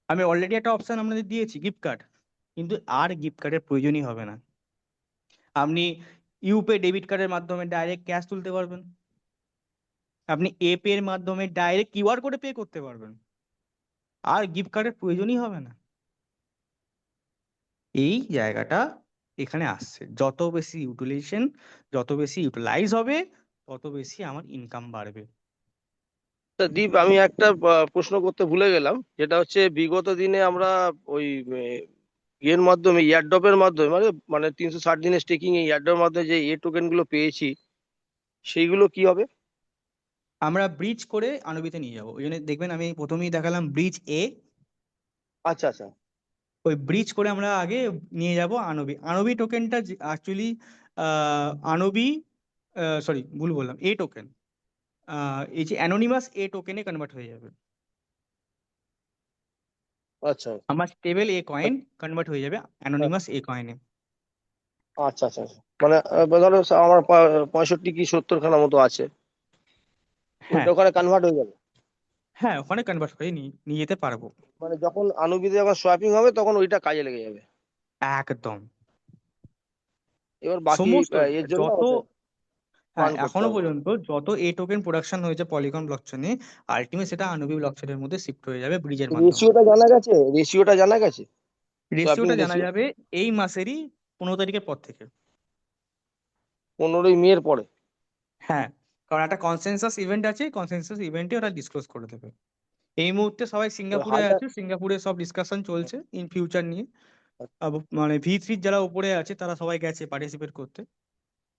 আমি অলরেডি একটা অপশন আপনাদের দিয়েছি গিফট কার্ড, কিন্তু আর গিফট কার্ডের প্রয়োজনই হবে না। আপনি ইউপে ডেবিট কার্ডের মাধ্যমে ডাইরেক্ট ক্যাশ তুলতে পারবেন, আপনি এ পে এর মাধ্যমে ডাইরেক্ট কিউআর কোডে পে করতে পারবেন, আর গিফট কার্ডের প্রয়োজনই হবে না। এই জায়গাটা এখানে আসছে, যত বেশি ইউটিলাইজেশন, যত বেশি ইউটিলাইজ হবে, তত বেশি আমার ইনকাম বাড়বে। তা দীপ, আমি একটা প্রশ্ন করতে ভুলে গেলাম, যেটা হচ্ছে বিগত দিনে আমরা ওই ইয়ের মাধ্যমে, এয়ারড্রপের মাধ্যমে, মানে মানে 360 দিনের স্টেকিং এই এয়ারড্রপের মাধ্যমে যে এ টোকেন গুলো পেয়েছি, সেইগুলো কি হবে? আমরা ব্রিজ করে আনবিতে নিয়ে যাবো, ওই জন্য দেখবেন আমি প্রথমেই দেখালাম ব্রিজ এ, আচ্ছা আচ্ছা ওই ব্রিজ করে আমরা আগে নিয়ে যাব আনবি। আনবি টোকেনটা অ্যাকচুয়ালি আনবি, সরি ভুল বললাম, এ টোকেন, এই যে অ্যানোনিমাস এ টোকেনে কনভার্ট হয়ে যাবে, আচ্ছা আমার স্টেবল এ কয়েন কনভার্ট হয়ে যাবে অ্যানোনিমাস এ কয়েনে। আচ্ছা আচ্ছা আচ্ছা। মানে ধরো আমার 65 কি 70 খানা মতো আছে, হ্যাঁ, ওইটা ওখানে কনভার্ট হয়ে যাবে। হ্যাঁ ওখানে কনভার্ট হয়ে নিয়ে যেতে পারবো। মানে যখন আনুবিতে যখন সোয়াপিং হবে তখন ওইটা কাজে লেগে যাবে। একদম। এবার বাকি সমস্ত এর জন্য যত, আমাকে হ্যাঁ ফান্ড করতে এখনো হবে। পর্যন্ত যত এ টোকেন প্রোডাকশন হয়েছে পলিগন ব্লকচেনে, আলটিমেট সেটা আনবি ব্লকচেনের মধ্যে শিফট হয়ে যাবে ব্রিজের মাধ্যমে। রেশিওটা জানা গেছে? রেশিওটা জানা গেছে? সোয়াপিং রেশিওটা জানা রেশিও যাবে এই মাসেরই 15 তারিখের পর থেকে। 15ই মের পরে? হ্যাঁ, কারণ একটা কনসেনসাস ইভেন্ট আছে, কনসেনসাস ইভেন্টে ওরা ডিসক্লোজ করে দেবে। এই মুহূর্তে সবাই ওই সিঙ্গাপুরে হাজার আছে, সিঙ্গাপুরে সব ডিসকাশন চলছে ইন ফিউচার নিয়ে। মানে V3 যারা উপরে আছে তারা সবাই গেছে পার্টিসিপেট করতে।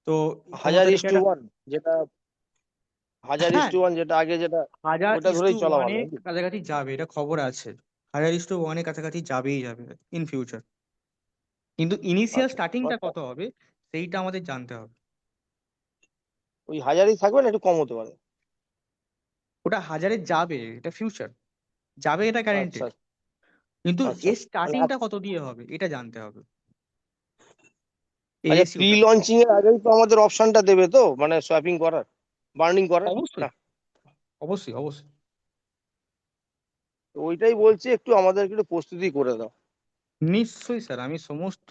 তো 15 তারিখে একটা, 1:1, যেটা হাজার হ্যাঁ ইস্টু ওয়ান যেটা আগে, যেটা হাজার ওটা ইস টু ধরেই চলা ভালো ওয়ানের নাকি? কাছাকাছি যাবে, এটা খবর আছে। 1000:1 কাছাকাছি যাবেই যাবে ইন ফিউচার, কিন্তু ইনিশিয়াল আচ্ছা, স্টার্টিংটা আচ্ছা। কত হবে সেইটা আমাদের জানতে হবে। ওই হাজারই থাকবে না একটু কম হতে পারে? ওটা 1000-এ যাবে, এটা ফিউচার, যাবে এটা আচ্ছা গ্যারেন্টেড, কিন্তু আচ্ছা। এর মানে স্টার্টিংটা কত দিয়ে হবে এটা জানতে হবে, এই আচ্ছা, প্রি রেশিওটা। লঞ্চিং এর আগেই তো আমাদের অপশনটা দেবে তো, মানে সোয়াপিং করার, বার্নিং করার অবশ্যই, না? অবশ্যই, অবশ্যই। তো ওইটাই বলছি, একটু আমাদেরকে একটু প্রস্তুতি করে দাও। নিশ্চয়ই স্যার, আমি সমস্ত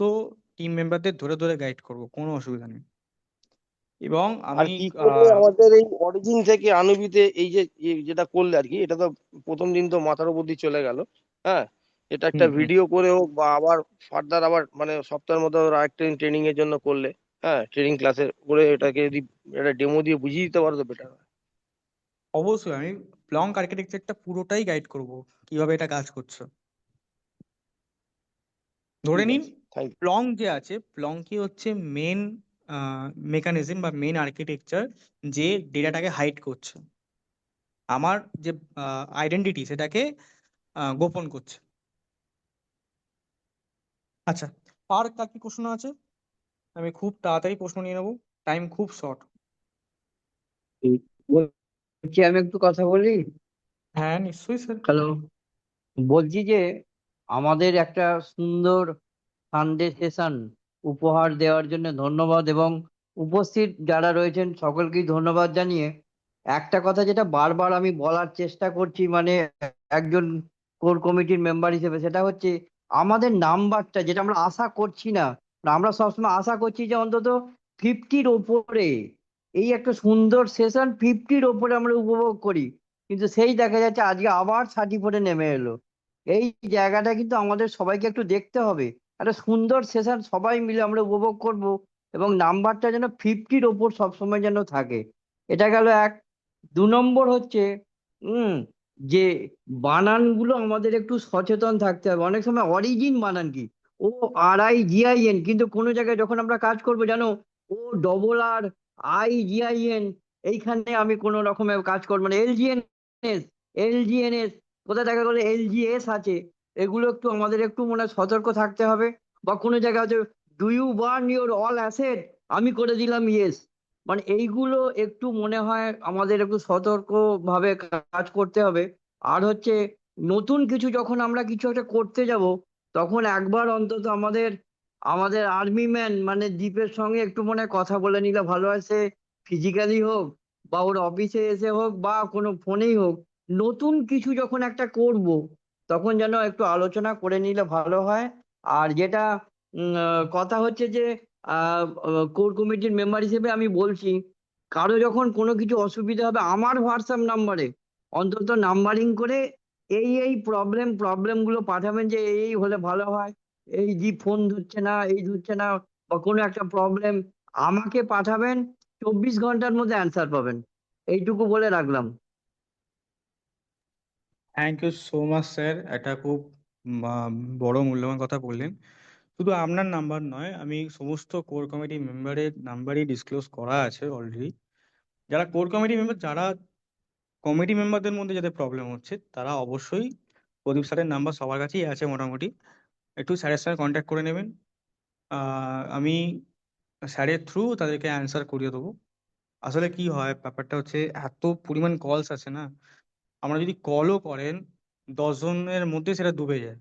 টিম মেম্বারদের ধরে ধরে গাইড করব, কোনো অসুবিধা নেই। এবং আর আমি কি করে আমাদের এই অরিজিন থেকে আনুবিতে এই যে যেটা করলে আর কি, এটা তো প্রথম দিন তো মাথার উপর দিয়ে চলে গেল। হ্যাঁ, এটা একটা হুম হুম, ভিডিও করে হোক বা আবার ফার্দার আবার মানে সপ্তাহের মধ্যে আরেকটা ট্রেনিং এর জন্য করলে, হ্যাঁ ট্রেনিং ক্লাসে করে এটাকে যদি একটা ডেমো দিয়ে বুঝিয়ে দিতে পারো তো বেটার হয়। অবশ্যই আমি প্লঙ্ক আর্কিটেকচারটা পুরোটাই গাইড করব, কিভাবে এটা কাজ করছে। ধরে ঠিক নিন আছে, থ্যাংক ইউ। প্লঙ্ক যে আছে, প্লঙ্কই হচ্ছে মেন মেকানিজম বা মেন আর্কিটেকচার যে ডেটাটাকে হাইড করছে, আমার যে আইডেন্টিটি সেটাকে গোপন করছে। আচ্ছা, আর কার কি প্রশ্ন আছে? আমি খুব তাড়াতাড়ি প্রশ্ন নিয়ে নেবো, টাইম খুব শর্ট। বলছি আমি একটু কথা বলি। হ্যাঁ নিশ্চয়ই স্যার। হ্যালো, বলছি যে আমাদের একটা সুন্দর সানডে সেশন উপহার দেওয়ার জন্য ধন্যবাদ, এবং উপস্থিত যারা রয়েছেন সকলকেই ধন্যবাদ জানিয়ে একটা কথা যেটা বারবার আমি বলার চেষ্টা করছি, মানে একজন কোর কমিটির মেম্বার হিসেবে, সেটা হচ্ছে আমাদের নাম্বারটা যেটা আমরা আশা করছি না, আমরা সবসময় আশা করছি যে অন্তত 50-র ওপরে, এই একটা সুন্দর সেশন 50-র ওপরে আমরা উপভোগ করি, কিন্তু সেই দেখা যাচ্ছে আজকে আবার 34-এ নেমে এলো। এই জায়গাটা কিন্তু আমাদের সবাইকে একটু দেখতে হবে। একটা সুন্দর সেশন সবাই মিলে আমরা উপভোগ করব, এবং নাম্বারটা যেন 50-র ওপর সবসময় যেন থাকে। এটা গেল এক। 2 নম্বর হচ্ছে যে বানানগুলো আমাদের একটু সচেতন থাকতে হবে। অনেক সময় অরিজিন বানান কি ORIGIN, কিন্তু কোনো জায়গায় যখন আমরা কাজ করবো জানো ORRIGIN, এইখানে আমি কোনো রকমের কাজ করবো না। LGNS কোথায় দেখা গেলো LGS আছে, এগুলো একটু আমাদের একটু মনে হয় সতর্ক থাকতে হবে। বা কোনো জায়গায় হচ্ছে do you burn your all asset, আমি করে দিলাম ইয়েস, মানে এইগুলো একটু মনে হয় আমাদের একটু সতর্ক ভাবে কাজ করতে হবে। আর হচ্ছে নতুন কিছু যখন আমরা কিছু একটা করতে যাব, তখন একবার অন্তত আমাদের আমাদের আর্মি ম্যান মানে দীপের সঙ্গে একটু মনে হয় কথা বলে নিলে ভালো হয়। সে ফিজিক্যালি হোক বা ওর অফিসে এসে হোক বা কোনো ফোনেই হোক, নতুন কিছু যখন একটা করব তখন যেন একটু আলোচনা করে নিলে ভালো হয়। আর যেটা কথা হচ্ছে যে কোর কমিটির মেম্বার হিসেবে আমি বলছি, কারো যখন কোনো কিছু অসুবিধা হবে আমার হোয়াটসঅ্যাপ নাম্বারে অন্তত নাম্বারিং করে এই প্রবলেমগুলো পাঠাবেন, যে এই হলে ভালো হয়, এই যে ফোন ধরছে না, এই ধরছে না, বা কোনো একটা প্রবলেম আমাকে পাঠাবেন, 24 ঘন্টার মধ্যে অ্যান্সার পাবেন। এইটুকু বলে রাখলাম। Thank you so much sir, এটা খুব বড় মূল্যবান কথা বললেন। শুধু আপনার নাম্বার নয়, আমি সমস্ত কোর কমিটি মেম্বারের নাম্বারই ডিসক্লোজ করা আছে অলরেডি। যারা কোর কমিটি মেম্বার, যারা কমিটি মেম্বারদের মধ্যে যাদের প্রবলেম হচ্ছে, তারা অবশ্যই প্রদীপ স্যারের নাম্বার সবার কাছেই আছে মোটামুটি, একটু স্যারের সঙ্গে কন্ট্যাক্ট করে নেবেন। আমি স্যারের থ্রু তাদেরকে অ্যান্সার করিয়ে দেবো। আসলে কি হয়, ব্যাপারটা হচ্ছে এত পরিমাণ কলস আছে না, আমরা যদি কলও করেন 10 জনের মধ্যে সেটা ডুবে যায়।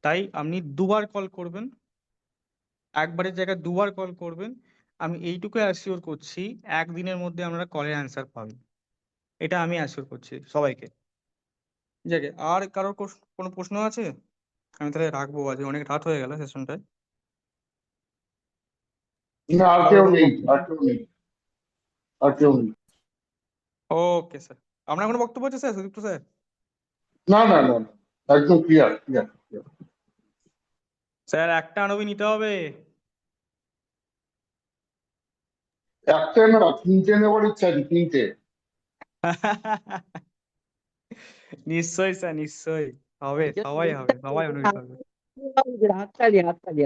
তাই আপনি দুবার কল করবেন, একবারের জায়গায় দুবার কল করবেন। আমি এইটুকু অ্যাসিওর করছি, একদিনের মধ্যে আপনারা কলের অ্যান্সার পাবেন, এটা আমি অ্যাসিওর করছি সবাইকে। যাকে আর কারোর কোনো প্রশ্ন আছে? আমি তাহলে রাখবো, আজ অনেক রাত হয়ে গেল সেশনটায়। না, আর কারোর কেউ কোনো নেই, বক্তব্য? আর কেউ নেই, আর কেউ নেই। ওকে স্যার, আপনার কোনো বক্তব্য আছে স্যার, সুদীপ্ত স্যার? না না না না, একদম ক্লিয়ার ক্লিয়ার। স্যার একটা আনবি নিতে হবে। একটা না, 3টে নেওয়ার ইচ্ছা আছে, 3টে। নিশ্চয়ই স্যার, নিশ্চয়ই হবে, সবাই হবে, সবাই অনুরোধ হবে। হাততালি হাততালি।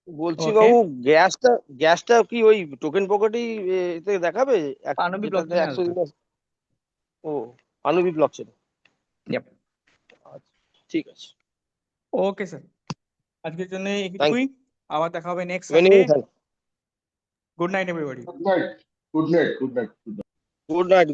বলছি ওকে, বাবু, গ্যাসটা গ্যাসটা কি ওই টোকেন পকেটেই এতে দেখাবে? আনবি ব্লক যেটাতে চেনে 100 আসবে। দিন। ও, আনুবি ব্লক চেন। Yep. আচ্ছা, ঠিক আছে। ওকে স্যার, আজকের জন্য থ্যাংক এইটুকুই। আবার দেখা হবে next you, many Sunday. Thank. Good night everybody. Good night, good night, good night, good night. Good night.